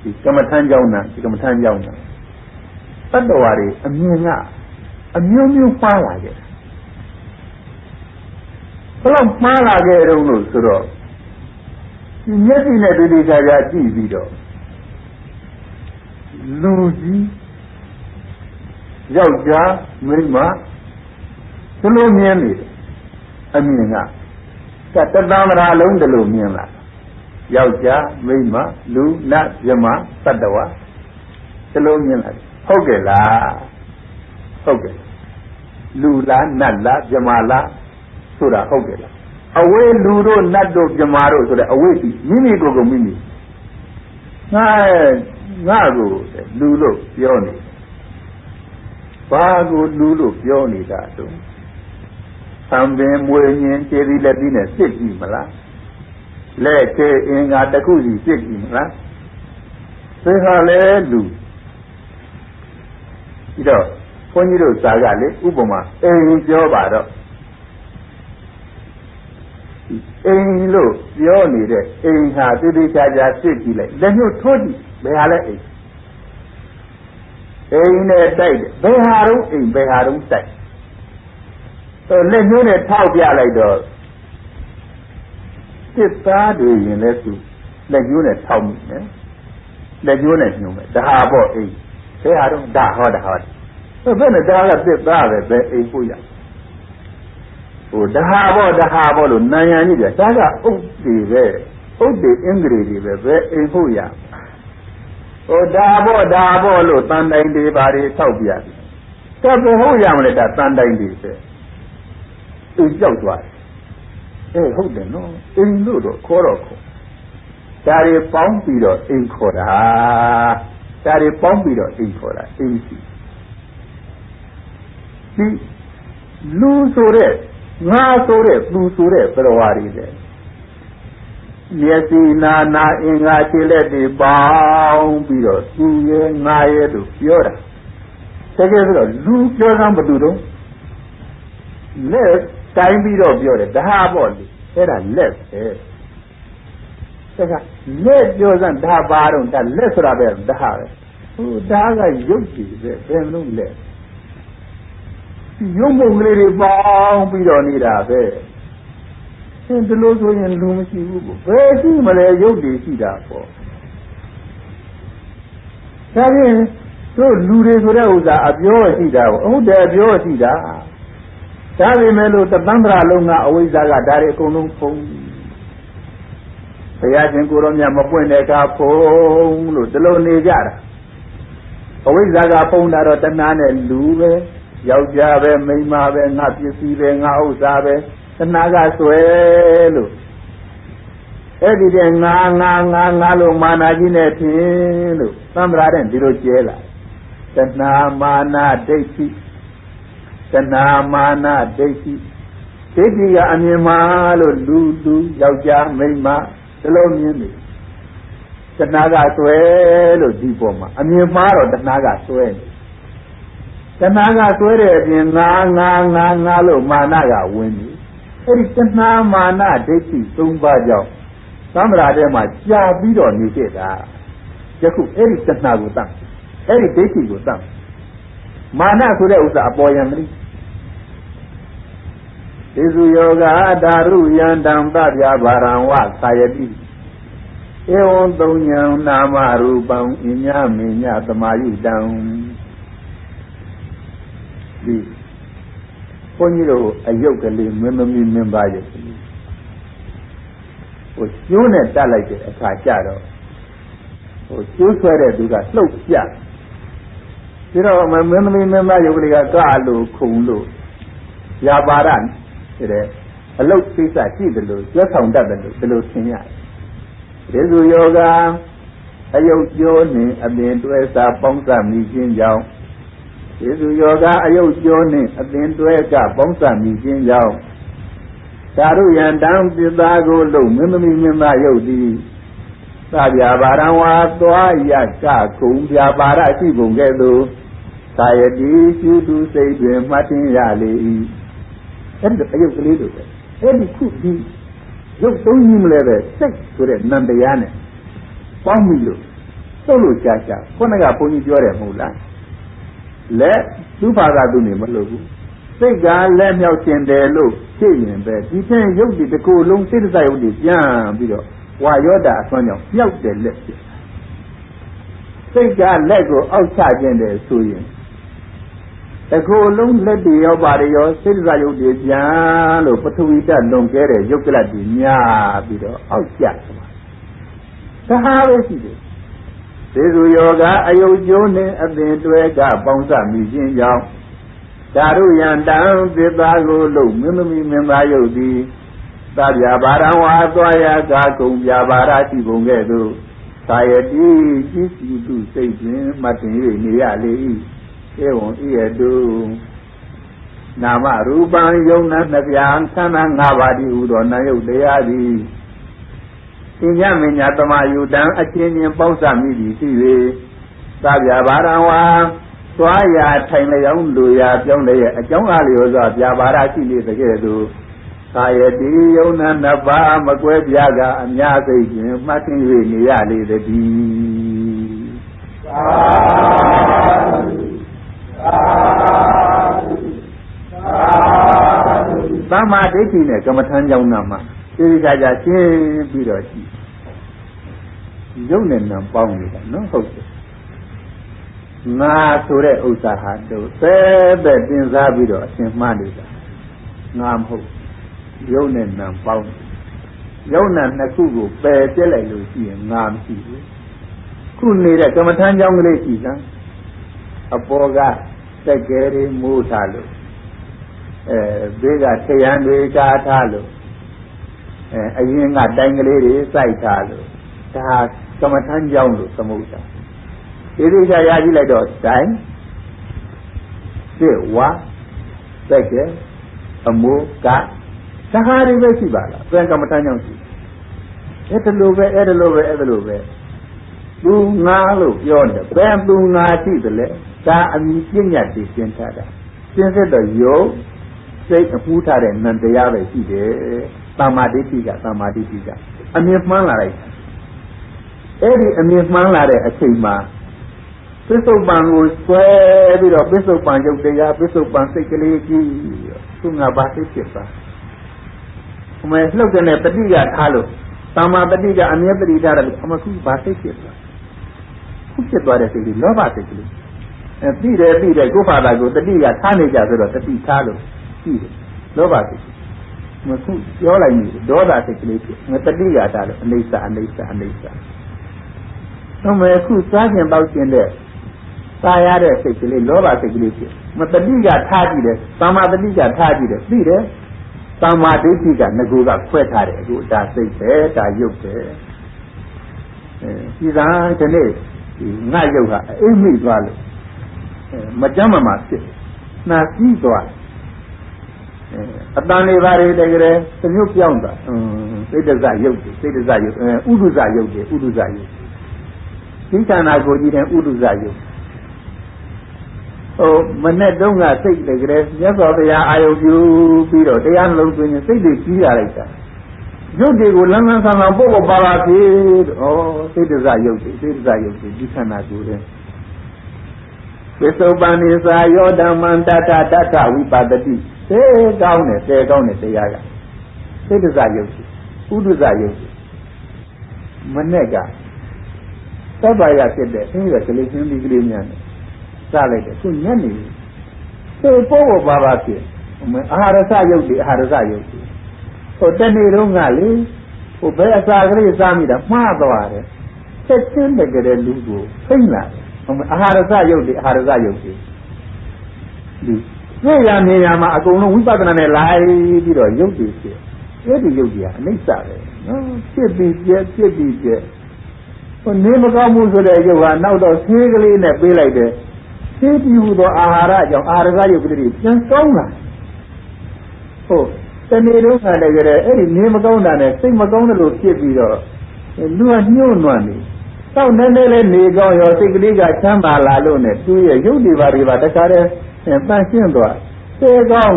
ဒီကမ္မထမ်းကြောင်းနာတတ္တဝါတွေအမြင်ကအမျိုးမျိုးမှားလာခဲ့ဘယ်လောက်မှားလာခဲ့တုံးလို့ဆိုတော့ဒီမျက်စိနဲ့တွေ့ကြကြကြည့်ပြီးတော့လူကြီးယောက်ျားမိန်းမဒီလိုမြင်နေတယ်အမြင်ကတသံ္ဍရာလုံးဒီလိုမြင်လာယောက်ျားမိန်းမလူနတ်မြမတတ္တဝါဒီလိုမြင်လာဟုတ်ကဲ့လားဟုတ်ကဲ့လူလားနတ်လားမြမလားဆိုတာဟုတ်ကဲ့လားအဝေးလူတို့နတ်တို့မြမတို့ဆိုတဲ့အဝေးကြီးမိမိကိုယ်ကိုမိမိငါကိုလူလို့ပြောနေဘာကိုလူလို့ပြောနေတာတုန်းသံပင်မွေညင်ခြေသီးလက်သီးနဲ့စစ်ကြည့်မလားလက်ခြေအင်္ဂါတစ်ခုစီစစ်ကြည့်မလားသိဟာလေလူဒီတော့ဘုန်းကြီးတို့စာကလေဥပမာအိမ်ပြောပါတော့အိမ်လို့ပြောနေတဲ့အိမ်ဟာတိတိကျကျစစ်ကြည့်လိုက်လက်ညှိုးထိုးကြည့်ဘယ်ဟာလဲအိမ်နဲ့တိုက်တယ်ဘယ်ဟာတော့အိမ်ဘယ်ဟာတော့တိုက်လက်ညှိုးနဲ့ထောက်ပြလိုက်တော့စစ်သားတွေရင်လဲသူလက်ညှိုးနဲ့ထောက်မိတယ်လက်ညှိုးနဲ့ညှိုးမယ်ဒါဟာပေါ့အိမ်ဘယ်ဟာတော့ဒါဟောဘယ်နဲ့ဒါကစစ်သားပဲဘယ်အိမ်ကိုရ ဒါဟာလို့နာယံကြီးတယ်ဒါကဥဒ်တွေပဲဥဒ်တွေအင်္ဂလိပ်တွေပဲဘယ်အိမ်ဖို့ရဒါပေါ့လို့တန်တိုင်တွေဘာတွေဆောက်ပြတယ်ဒါဘယ်ဟုတ်ရမလဲဒါတန်တိုင်တွေပဲသူကြောက်သွားတယ်ဟုတ်တယ်နော်အိမ်လို့တော့ခေါ်တော့ခေါ်ဒါတွေပေါင်းပြီးတော့အိမ်ခေါ်တာအိမ်ရှိဒီလူဆိုတဲ့ငါဆိုတဲ့သူဆိုတဲ့ပရဝါရီတဲ့မျက်စိနာအင်္ဂါခြေလက်တွေပေါင်းပြီးတော့သူရဲ့ငါရဲ့တို့ပြောတာတကယ်ဆိုတော့လူပြောစမ်းဘယ်သူတော့လက်တိုင်းပြီးတော့ပြောတယ်ဒါပေါ့လေအဲ့ဒါလက်ပဲဒါကလက်ပြောစမ်းဒါပါတော့ဒါလက်ဆိုတာပဲဒါပဲဒါကရုပ်ကြည့်ပဲဘယ်လိုလဲရုပ်ပုံကလေးတွေပေါင်းပြီးတော့နေတာပဲဒီလိုဆိုရင်လူမရှိဘူးဘယ်ရှိမလဲရုပ်တွေရှိတာပေါ့ဒါပြင်တို့လူတွေဆိုတဲ့ဥစ္စာအပြောရှိတာပေါ့ဟုတ်တယ်အပြောရှိတာဒါပေမဲ့လို့တသံ္ဍရာလုံးကအဝိဇ္ဇာကဒါတွေအကုန်လုံးဖုံးဘုရားရှင်ကိုရောမြတ်မပွင့်တဲ့အခါဖုံးလို့ဒီလိုနေကြတာအဝိဇ္ဇာကဖုံးတာတော့တဏှာနဲ့လူပဲယောက်ျားပဲမိန်းမပဲငါပစ္စည်းပဲငါဥစ္စာပဲတဏှာကဆွဲလို့အဲ့ဒီတဲ့ငါလို့မာနကြီးနဲ့ထင်လို့သံ္ဍရာတဲ့ဒီလိုကျဲလာတဏှာမာနဒိဋ္ဌိတဏှာမာနဒိဋ္ဌိဒိဋ္ဌိကအမြင်မှာလို့လူယောက်ျားမိန်းမဒီလိုမြင်နေတဏှာကဆွဲလို့ဒီပေါ်မှာအမြင်မှာတော့တဏှာကဆွဲနေတဏှာကဆွဲတဲ့အပြင်ငါလို့မာနကဝင်နေအဲ့ဒီတဏှာမာနဒိဋ္ဌိ၃ပါးကြောင့်သံဃာထဲမှာကြာပြီးတော့နေခဲ့တာယခုအဲ့ဒီတဏှာကိုတတ်အဲ့ဒီဒိဋ္ဌိကိုတတ်မာနဆိုတဲ့ဥစ္စာအပေါ်ယံမလို့သေစုယောဂဒါရုယံတံပပြဘာရံဝသာယတိဧဝံသုံးညံနာမရူပံအညမေညသမာယုတံဒီဘုန်းကြီးတို့အယုတ်ကလေးမင်းသမီးမင်းပါရုပ်ကလေးကျိုးနဲ့တက်လိုက်တဲ့အခါကျတော့ကျိုးဆွဲတဲ့သူကလှုပ်ပြပြီးတော့မင်းသမီးမင်းပါရုပ်ကလေးကကလို့ခုံလို့ရာပါရတဲ့အလုတ်ကိစ္စရှိတယ်လို့ကျွတ်ဆောင်တတ်တယ်လို့ဒီလိုသင်ရတယ်ဒေဇူယောဂအယုတ်ကျိုးနှင့်အပင်တွဲစားပေါင်းစပ်မိခြင်းကြောင့်ဒေဇူယောဂအယုတ်ကျိုးနှင့်အပင်တွဲကပေါင်းစပ်မိခြင်းကြောင့်သာရုယံတံပိသာကိုလုံမင်းသမီးမင်းသားယုတ်သည်သာပြဘာရံဝါသွားရကကုံပြပါရရှိကုန်ကဲ့သို့သာယတိကျူသူစိတ်တွင်မှတ်ထင်ရလေ၏အဲ့ဒီအယုတ်ကလေးတို့ပဲအဲ့ဒီခုဒီရုပ်သုံးကြီးမလဲပဲစိတ်ဆိုတဲ့နံတရားနဲ့ပေါင်းပြီလို့သုတ်လို့ကြာခုနကဘုန်းကြီးပြောတယ်မဟုတ်လားလက်သူ့ဘာသာသူနေမလို့ဘူးစိတ်ကလက်မြောက်ခြင်းတယ်လို့ဖြစ်ရင်ပဲဒီဖြင့်ရုပ်ဒီတစ်ခုလုံးစိတ်တရုပ်ဒီပြန်ပြီးတော့ဝါယောတာအစွမ်းကြောင့်မြောက်တယ်လက်ဖြစ်စိတ်ကလက်ကိုအောက်ချခြင်းတယ်ဆိုရင်တကူလုံးလက်တွေရောပါတယ်ရောစိတ်ဓာတ်ရုပ်တွေပြန်လို့ပထဝီဓာတ်လွန်ကဲတဲ့ရုပ်ကလတ်တွေညာပြီးတော့အောက်ကျသွားဒါဟာပဲရှိတယ်သေစုယောဂအယုတ်ကျိုးနှင့်အပင်တွဲကပေါင်းစပ်မိခြင်းကြောင့်ဒါရုယံတံသစ္စာကိုလုံမင်းသမီးမင်းသားယုတ်သည်သာပြဘာရံဝါသွားရကကုံပြဘာရရှိပုံကဲ့သို့သာယတိကြည်စီသူစိတ်တွင်မှတ်တင်၍နေရလေ၏ဧဝံဤရတုနာမရူပံယုံနာနှစ်ပြားသန္တာ၅ပါးတည်းဟူသောနာယုတ်တရားသည်သင်္ညမညာသမာယုတံအချင်းချင်းပေါင်းစပ်မိသည်ရှိ၍သာပြဘာရံဝါသွားရထိုင်လျောင်းလူရပြောင်းလျက်အကြောင်းအားလျော်စွာပြဘာရရှိနေတဲ့ကဲ့သို့သာယတိယုံနာနှစ်ပါးမကွဲပြားကအများစိတ်ဖြင့်မှတ်သိ၍နေရလေသည်သမ္မာဒိဋ္ဌိနဲ့ကမ္မထမ်းကြောင်းနာမှာသိကြကြရှင်းပြီးတော့ရှိရုပ်နဲ့နာပေါင်းနေတာနော်ဟုတ်တယ်ငါဆိုတဲ့ဥစ္စာဟာတို့ပဲတင်စားပြီးတော့အရှင်းမှန်းနေတာငါမဟုတ် ရုပ်နဲ့နာမ်ပေါင်းရုပ်နာမ်နှစ်ခုကိုပယ်ပြစ်လိုက်လို့ရှိရင်ငါမရှိဘူးခုနေတဲ့ကမ္မထမ်းကြောင်းကလေးရှိစမ်းအပေါ်ကစက်ကဲတွေမိုးထားလို့ဘေးကထရံတွေကားထားလို့အရင်ကတိုင်းကလေးတွေစိုက်ထားလို့ဒါကမ္မထမ်းကြောင်းလို့သမုဒ္ဒရာဒီလိုချရကြည့်လိုက်တော့တိုင်းစစ်ဝါစက်ကဲအမိုးကသဟာတွေပဲရှိပါလားပြန်ကမ္မထမ်းကြောင်းရှိအဲ့ဒါလိုပဲသူငါလို့ပြောတယ်ဘယ်သူငါရှိတယ်လဲဒါအမြင်ပြည့်ညတ်တွေရှင်းထားတာရှင်းစစ်တော့ယုတ်စိတ်အပူးထားတဲ့နံတရားပဲရှိတယ်သမာဓိတိကအမြင်မှန်းလာလိုက်အဲ့ဒီအမြင်မှန်းလာတဲ့အချိန်မှာပစ္စုပန်ကိုဆွဲပြီးတော့ပစ္စုပန်ယုတ်တရားပစ္စုပန်စိတ်ကလေးကြီးသူငါဘာသိဖြစ်ပါအမေလှုပ်တဲ့တတိကထားလို့သမာတတိကအမြဲတတိထားတယ်အမခုဘာသိဖြစ်ပါခုဖြစ်သွားတဲ့စိတ်ကြီးလောဘစိတ်ကလေးပြီးတယ်ကိုယ့်ဘာသာကိုတတိကထားနေကြဆိုတော့တတိထားလို့ပြီးတယ်လောဘစိတ်မခုပြောလိုက်ပြီဒေါသစိတ်ကလေးဖြစ်ငါတတိကထားလို့အနိစ္စတော့မယ်ခုစားခြင်းပေါက်ခြင်းတဲ့သာရတဲ့စိတ်ကလေးလောဘစိတ်ကလေးဖြစ်မတတိကထားကြည့်တယ်သမာတတိကထားကြည့်တယ်ပြီးတယ်သမာဓိတိကငကိုကခွဲထားတယ်အခုဒါစိတ်ပဲဒါရုပ်ပဲဒီသာဒီနေ့ငါရုပ်ဟာအိမ်မိသွားလို့မကြမ်းမှဖြစ်နှာစီးသွားအတန်တွေပါတွေတကယ်သမျိုးပြောင်းသွားစိတ်တဇရုပ်ဥဒုဇရုပ်ဒီခန္ဓာကိုယ်ကြီးတဲ့ဥဒုဇရုပ်မနဲ့တုန်းကစိတ်တကယ်မြတ်စွာဘုရားအာယုပြုပြီးတော့တရားနှလုံးသွင်းရင်စိတ်တွေကြီးရလိုက်တာရုပ်တွေကိုလန်းလန်းဆန်းဆန်းပို့ပါပါဖြစ်စိတ်တဇရုပ်ဒီခန္ဓာကိုယ်တဲ့ပစ္စုပန်နိသာယောဓမ္မံတတဝိပါဒတိသေကောင်းတယ်တရားကစိတ်တဇရုပ်ဥဒုဇရုပ်မနဲ့ကသဗ္ဗယဖြစ်တဲ့အဲဒီကလေးချင်းဒီကလေးများနဲ့စလိုက်တယ်သူညက်နေသေပို့ပါပါဖြစ်အာဟာရစရုပ်တွေတနေ့တုန်းကလေဘယ်အစာကလေးစားမိတာမှားသွားတယ်ချက်ချင်းတကယ်လူကိုဖိမ့်လာတယ်အာဟာရစရုပ်တွေဒီသိရနေရမှာအကုန်လုံးဝိပဿနာနဲ့လိုက်ပြီးတော့ရုပ်တွေဖြစ်အဲ့ဒီရုပ်တွေကအနိစ္စပဲနော်ဖြစ်ပြီးပြက်နေမကောင်းမှုဆိုတဲ့ရုပ်ဟာနောက်တော့ဆေးကလေးနဲ့ပေးလိုက်တယ်ဆေးပြီးဟူသောအာဟာရကြောင့်အာဟာရရုပ်ကလေးပြန်ကောင်းလာတနေ့တုန်းကလည်းအဲ့ဒီနေမကောင်းတာနဲ့စိတ်မကောင်းတယ်လို့ဖြစ်ပြီးတော့လူကညှို့နွမ်းနေတောက်နေလေးနေကောင်းရောစိတ်ကလေးကချမ်းသာလာလို့နဲ့သူ့ရဲ့ရုပ်တွေပါတခါတည်းပန်းရှင်းသွားတဲကောင်း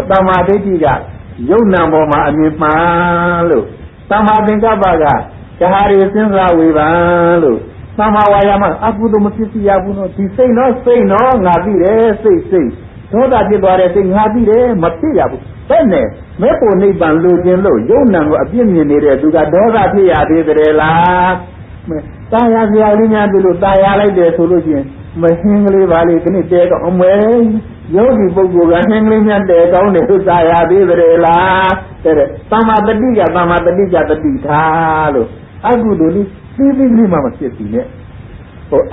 တမာဒိဋ္ဌိကယုံနာပေါ်မှာအမြင်မှန်လို့သမာသင်္ကပ္ပကဒါဟာရီစဉ်းစားဝေဖန်လို့သမာဝါယာမအကုသိုလ်မဖြစ်စီရဘူးနော်ဒီစိတ်နော်ငါသိတယ်စိတ်ဒေါသဖြစ်သွားတဲ့စိတ်ငါသိတယ်မဖြစ်ရဘူးတဲ့နဲ့မဲ့ဖို့နိဗ္ဗာန်လိုချင်လို့ယုံနာကိုအပြစ်မြင်နေတဲ့သူကဒေါသဖြစ်ရသေးတယ်လားတာယာစရာလေးများတို့လို့တာယာလိုက်တယ်ဆိုလို့ရှိရင်မဟင်းကလေးပါလေခဏတဲတော့အမဲယောဂီပုဂ္ဂိုလ်ကဟင်းကလေးများတဲကောင်းတယ်သူတာယာသေးတယ်လားတဲ့သမာတတိကတတိထားလို့အကုသိုလ်လေးပြီးလေးမှမဖြစ်ပြီနဲ့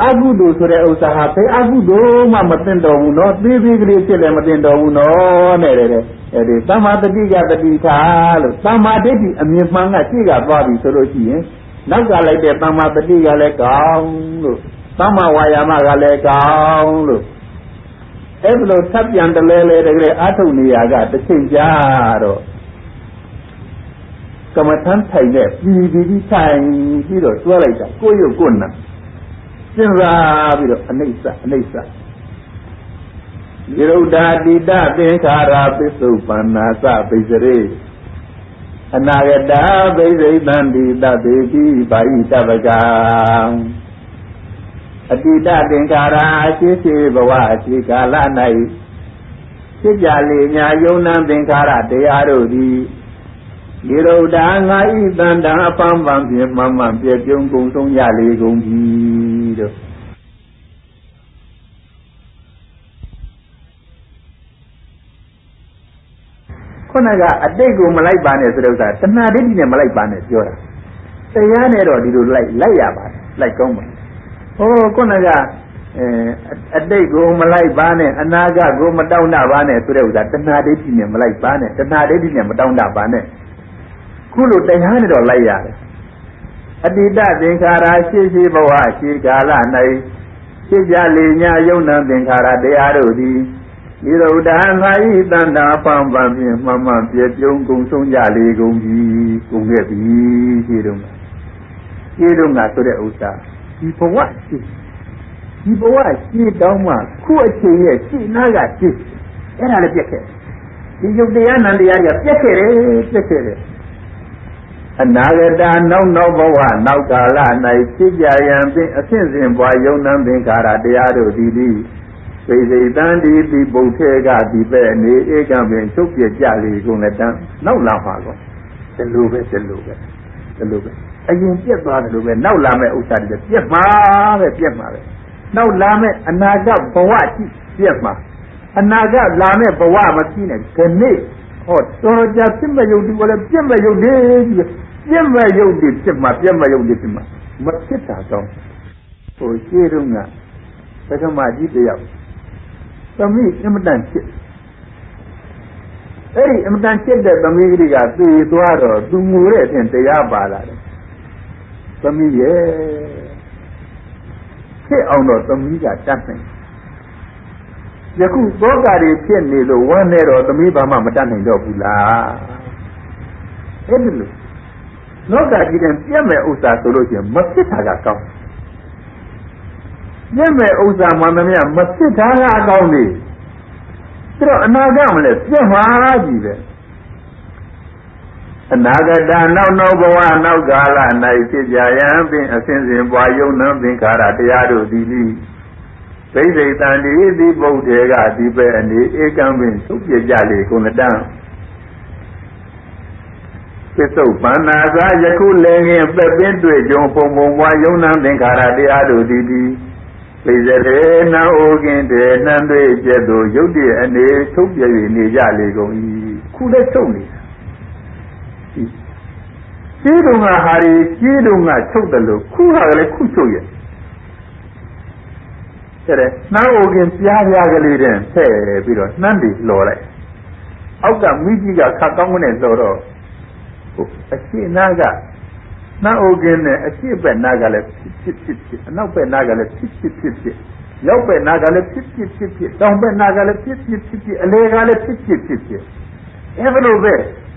အကုသိုလ်ဆိုတဲ့ဥစ္စာဟာဘယ်အကုသိုလ်မှမသိတော်ဘူးနော်ပြီးကလေးဖြစ်လည်းမသိတော်ဘူးနော်တဲ့အဲဒီသမာတတိကတတိထားလို့သမာဓိဋ္ဌိအမြင်မှန်ကရှိကသွားပြီဆိုလို့ရှိရင်နောက်ကလိုက်တဲ့သမာတတိကလည်းကောင်းလို့သမာဝါယာမကလည်းကောင်းလို့အဲ့လိုသတ်ပြန်တလဲတကယ်အာထုတ်နေရကတစ်ချိန်ကြာတော့ကမ္မထမ်းထိုင်တဲ့ပြီးထိုင်ပြီးတော့တွဲလိုက်တာကိုယ်ရုပ်ကိုယ်နာစဉ်းစားပြီးတော့အနိစ္စနိရုဒ္ဓတိတသင်္ခါရပစ္စုပ္ပန္နာသပိစရေအနာဂတပိစိတံတိတသေတိဘာဟိတပကံအတိတသင်္ခါရအရှိဘဝအရှိကာလ၌ဖြစ်ကြလေညာယုံနာသင်္ခါရတရားတို့သည်နိရုဒ္ဓငါဤတန်တံအပန်းပန်းဖြင့်မှန်မှန်ပြည့်ကျုံကုန်ဆုံးရလေကုန်ပြီတို့ ခုနကအတိတ်ကိုမလိုက်ပါနဲ့ဆိုတဲ့ဥစ္စာတဏှာဒိဋ္ဌိနဲ့မလိုက်ပါနဲ့ပြောတာတရားနဲ့တော့ဒီလိုလိုက်ရပါတယ်လိုက်ကောင်းပါဟိုခုနကအတိတ်ကိုမလိုက်ပါနဲ့အနာဂတ်ကိုမတောင်းတပါနဲ့ဆိုတဲ့ဥစ္စာတဏှာဒိဋ္ဌိနဲ့မလိုက်ပါနဲ့တဏှာဒိဋ္ဌိနဲ့မတောင်းတပါနဲ့ခုလိုတရားနဲ့တော့လိုက်ရတယ်အတ္တိတသင်္ခါရရှိဘဝရှိကာလ၌ရှိကြလေညာယုံနာသင်္ခါရတရားတို့သည်ဒီလိုဒါငါဤတန်တာပံပံဖြင့်မှန်မှန်ပြည့်ပြုံးကုန်ဆုံးကြလေကုန်ပြီကုန်ခဲ့ပြီရှိတော့ဆိုတဲ့ဥစ္စာဒီဘဝရှိတောင်းမှခုအချိန်ရဲ့ရှိနာကရှိအဲ့ဒါလည်းပြက်ခဲ့ဒီယုတ်တရားနံတရားကြီးပြက်ခဲ့တယ်အနာဂတနောက်ဘဝနောက်ကာလ၌ဖြစ်ကြရန်ဖြင့်အစဉ်စဉ်ပွားယုံနှံသင်္ခါရတရားတို့သည်စိတ်စိတ်တန်ဒီဒီပုတ်ထဲကဒီပဲ့နေဧကံပင်ချုပ်ပြကြလေကုန်လည်းတန်းနောက်လာပါကောဒီလိုပဲအရင်ပြက်သွားတယ်လို့ပဲနောက်လာမဲ့ဥစ္စာတွေပြက်မှာပဲနောက်လာမဲ့အနာဂတ်ဘဝရှိပြက်မှာအနာဂတ်လာမဲ့ဘဝမရှိနဲ့ခဏိဟောတော်ကြပြက်မဲ့ယုတ်ဒီကလည်းပြက်မဲ့ယုတ်ဒီပြက်မဲ့ယုတ်ဒီပြက်မှာမဖြစ်တာတော့ဟိုရှင်းတော့ကပထမကြီးတယောက်သမီးအမတန်ချစ်အဲ့ဒီအမတန်ချစ်တဲ့သမီးကလေးကသေသွားတော့သူငိုတဲ့အပြင်တရားပါလာတယ်သမီးရဲ့ဖြစ်အောင်တော့သမီးကတတ်နိုင်ယခုသောကတွေဖြစ်နေလို့ဝမ်းနေတော့သမီးဘာမှမတတ်နိုင်တော့ဘူးလားအဲ့ဒီလိုလောကကြီးတဲ့ပြည့်မဲ့ဥစ္စာဆိုလို့ရှိရင်မဖြစ်တာကကောင်းပြည့်မဲ့ဥစ္စာမှန်သမျှမဖြစ်တာကအကောင်းနေပြီးတော့အနာဂတ်မလဲပြည့်မှာကြီးပဲအနာဂတနောက်ဘဝနောက်ကာလ၌ဖြစ်ကြရန်ဖြင့်အစဉ်စဉ်ပွားယုံနှံသင်္ခါရတရားတို့သည်စိတ်စိတ်တန်ဒီဒီပုတ်တေကဒီပဲ့အနေဧကံပင်သုပြကြလေကုန်တန်းသစ္စုပ္ပန္နာသာယခုလည်းငင်ပက်ပင်းတွေ့ကြုံပုံပွားယုံနှံသင်္ခါရတရားတို့သည်သိစေတဲ့နာအိုကင်းတဲ့နှံတွေ့ကျက်သို့ယုတ်တည်းအနေထုတ်ပြ၍နေကြလေကုန်၏ခုလည်းထုတ်နေတာရှိတုန်းကဟာရီရှိတုန်းကချုပ်တယ်လို့ခုဟာကလည်းခုချုပ်ရဲ့တဲ့နှမ်းအိုကင်းပြားကလေးတဲ့ဆဲပြီးတော့နှမ်းတွေလော်လိုက်အောက်ကမိကြီးကခတ်ကောင်းနဲ့လော်တော့အရှိနာကနှမ်းအိုကင်းနဲ့အရှိဘက်နာကလည်းဖြစ်အနောက်ဘက်နာကလည်းဖြစ်ရောက်ဘက်နာကလည်းဖြစ်တောင်ဘက်နာကလည်းဖြစ်အလေကလည်းဖြစ်အဲ့လိုပဲ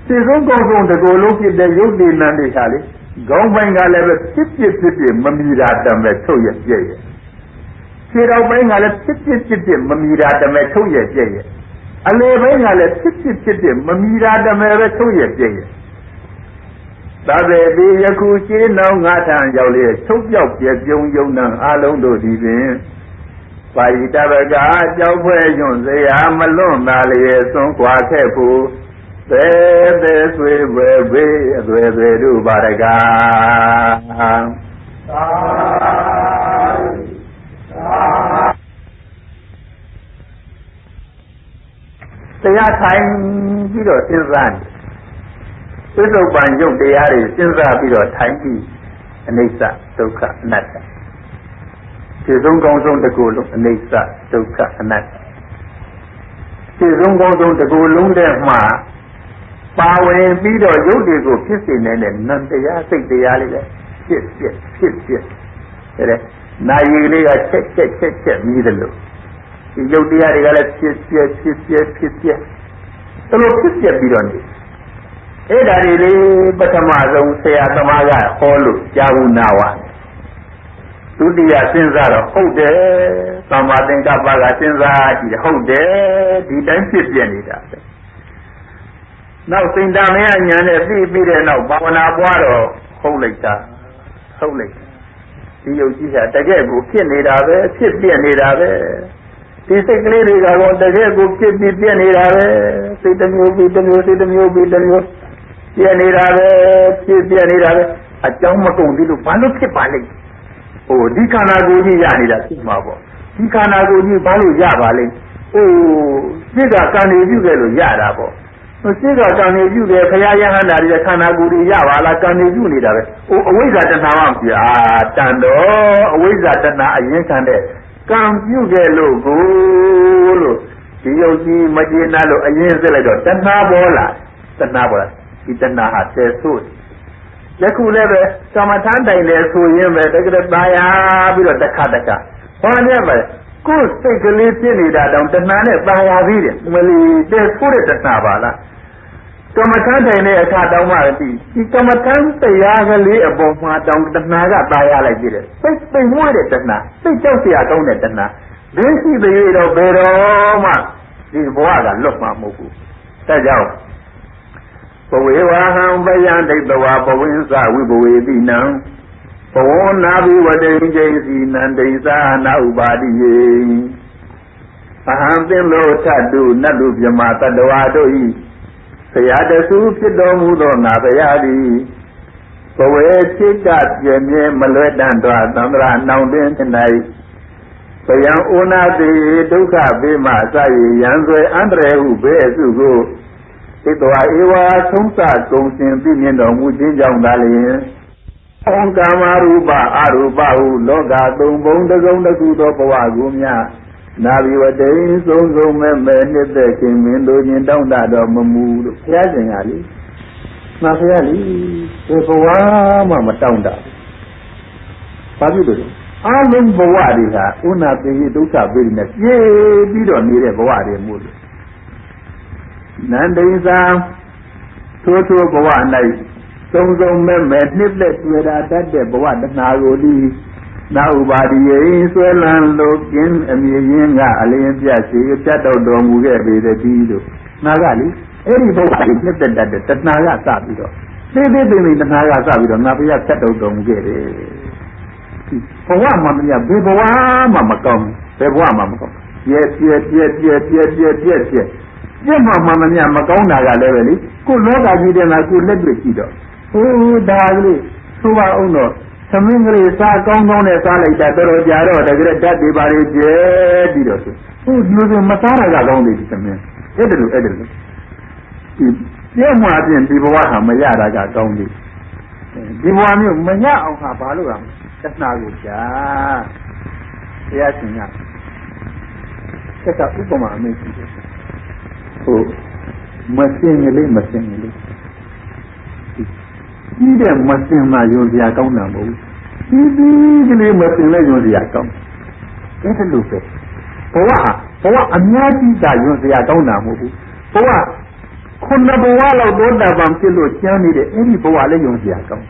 စေဆုံးကောင်းဆုံးတကိုယ်လုံးဖြစ်တဲ့ရုပ်တည်နံတွေဟာလေခေါင်းပိုင်းကလည်းပဲဖြစ်မမီတာတမဲ့ထုတ်ရပြည့်ရဲ့ခြေတော်ပိုင်းကလည်းဖြစ်မမီတာတမဲ့ထုတ်ရပြည့်ရဲ့အလေပိုင်းကလည်းဖြစ်မမီတာတမဲ့ပဲထုတ်ရပြည့်ရဲ့သာပေတိယခုရှင်းနောက်ငါထံရောက်လေထုတ်ပြောက်ပြပြုံယုံနှံအလုံးတို့ဒီပင်ပါဠိတပကကြောက်ဖွဲညွန့်စရာမလွန့်သာလျက်သွန်ခွာခဲ့ဖို့သေးဆွေပဲဘေးအသွေတို့ပါရကားတရားထိုင်ပြီးတော့စဉ်းစားသစ္စုပ္ပန်ယုတ်တရားတွေစဉ်းစားပြီးတော့ထိုင်ပြီးအနိစ္စဒုက္ခအနတ္တခြေဆုံးကောင်းဆုံးတစ်ခုလုံးအနိစ္စဒုက္ခအနတ္တခြေဆုံးကောင်းဆုံးတစ်ခုလုံးတဲ့မှာပါဝင်ပြီးတော့ယုတ်တွေကိုဖြစ်စေနိုင်တဲ့နံတရားစိတ်တရားလေးပဲဖြစ်တဲ့နိုင်ရည်လေးကချက်မြည်တယ်လို့ဒီယုတ်တရားတွေကလည်းဖြစ်ဘယ်လိုဖြစ်ပြီးတော့နေအဲ့ဒါတွေလေပထမဆုံးဆရာသမားကဟောလို့ကြာဘူးနာဝါဒုတိယစဉ်းစားတော့ဟုတ်တယ်သမ္မာသင်္ကပ္ပကစဉ်းစားကြည့်ဟုတ်တယ်ဒီတိုင်းဖြစ်ပြနေတာပဲနောက်စိတ်ဓာတ်မရညာနဲ့သိပြီးတဲ့နောက်ဘာဝနာပွားတော့ဟုတ်လိုက်တာဒီယုတ်ကြီးကတကယ်ကိုဖြစ်နေတာပဲဖြစ်ပြနေတာပဲဒီစိတ်ကလေးတွေကတော့တကယ်ကိုဖြစ်ပြီးပြနေတာပဲစိတ်တစ်မျိုးပြီးတစ်မျိုးပြနေတာပဲဖြစ်ပြနေတာပဲအကြောင်းမကုန်သေးလို့ဘာလို့ဖြစ်ပါလိမ့်ဟိုဒီခန္ဓာကိုယ်ကြီးရနေတာဖြစ်မှာပေါ့ဒီခန္ဓာကိုယ်ကြီးဘာလို့ရပါလိမ့်ဟိုစိတ်ကကံနေပြုခဲ့လို့ရတာပေါ့ စိတ်ကကံနေပြုတယ်ခရယဟန္တာတွေခန္ဓာကိုယ်တွေရပါလားကံနေပြုနေတာပဲအဝိဇ္ဇာတဏှာမှမပြတန်တော့အဝိဇ္ဇာတဏှာအရင်ခံတဲ့ကံပြုခဲ့လို့ကိုလို့ဒီယုတ်ကြီးမကျေနပ်လို့အရင်စစ်လိုက်တော့တဏှာပေါ်လာတဏှာပေါ်လာဒီတဏှာဟာတဲဆိုးယခုလည်းပဲကမ္မထမ်းတိုင်တယ်ဆိုရင်ပဲတကယ်သားရပြီးတော့တစ်ခါဘာလဲပဲကိုယ်စိတ်ကလေးဖြစ်နေတာတောင်တဏှာနဲ့သားရသေးတယ်မလီတဲဆိုးတဲ့တဏှာပါလားကမ္မထမ်းတိုင်တဲ့အခါတောင်မှဒီကမ္မထမ်းတရားကလေးအပေါ်မှာတောင်တဏှာကသားရလိုက်ကြည့်တယ်စိတ်မွေးတဲ့တဏှာစိတ်ကြောက်เสียကောင်းတဲ့တဏှာဒိဋ္ဌိတွေတော့ဘယ်တော့မှဒီဘဝကလွတ်မှာမဟုတ်ဘူးဒါကြောင့်ဘဝေဝဟံဗယံဒိဋ္ဌဝဘဝိသဝိဘဝေတိနံဘဝနာဘိဝတိဉ္စိစီနံဒိသနာဥပါတိယေအဟံသင်္လောထတုနတ်လူမြမတတဝါတို့ဤဆရာတဆူဖြစ်တော်မူသောငါဘုရားသည်ဘဝေစိတ်ကပြည့်မြဲမလွဲတန်တော်သံဃာနောင်တွင်၌ဘယံဩနာတိဒုက္ခဘေးမှစရရန်ဆွဲအန္တရာယ်ဟုဘေးအစုကိုဣတဝဧဝသုံးစကုံရှင်ပြည့်မြင့်တော်မူခြင်းကြောင့်သာလျှင်ဩကာမရူပအရူပဟုလောကသုံးဘုံတစ်စုံတစ်ခုသောဘဝကိုမြတ်နာဘိဝတိသုံးဆုံးမဲ့နှစ်သက်ခြင်းမင်းတို့ချင်းတောင်းတတော်မမူလို့ဘုရားရှင်ကလေငါဘုရားလေဒီဘဝမှမတောင်းတဘာဖြစ်လို့အလုံးဘဝတွေဟာဥနာပိဒုက္ခပိနဲ့ပြည့်ပြီးတော့နေတဲ့ဘဝတွေမို့လို့နန္ဒိသာထိုးဘဝ၌သုံးဆုံးမဲ့နှစ်သက်တွေ့တာတတ်တဲ့ဘဝတဏှာကိုဒီနာဥပါတိယေဆွဲလန်းလို့ကျင်းအမြင်ရင်းကအလင်းပြရှိပြတ်တော်မူခဲ့ပေတဲ့ဒီတို့ငါကလေအဲ့ဒီဘဝကိုနှစ်သက်တတ်တဲ့တဏှာကစပြီးတော့သေးသေးသေးတဏှာကစပြီးတော့ငါဘုရားဖြတ်တော်မူခဲ့တယ်ဘဝမှာမရဘယ်ဘဝမှမကောင်းဘယ်ဘဝမှမကောင်းပြည့်မှမမြမကောင်းတာကလည်းပဲလေကိုလောကကြီးထဲမှာကိုလက်တွေ့ကြည့်တော့ဟိုဒါကလေးဆိုပါအောင်တော့သမင်းကလေးစားကောင်းနဲ့စားလိုက်တာတော်တော်ကြာတော့တကယ်ဓာတ်တွေပါလေကျဲပြီးတော့ဆိုဟိုဒီလိုမစားတာကကောင်းတယ်ဒီသမင်းအဲ့ဒါလိုဒီပြည့်မှအပြင်ဒီဘဝဟာမရတာကကောင်းတယ်ဒီဘဝမျိုးမရအောင်ဟာဘာလို့ရမလဲတဏှာကိုကြာတရားရှင်ကစက်ကဥပမာအမေးရှိတယ်ဟိုမစင်ကလေးဒီတဲ့မစင်မှယုံစရာကောင်းတာမဟုတ်ဘူးဒီကလေးမစင်လည်းယုံစရာကောင်းအဲ့ဒါလို့ပဲဘဝအများကြီးသာယုံစရာကောင်းတာမဟုတ်ဘူးဘဝခုနဘဝလောက်သောတာပန်ဖြစ်လို့ကျမ်းနေတဲ့အဲ့ဒီဘဝလည်းယုံစရာကောင်း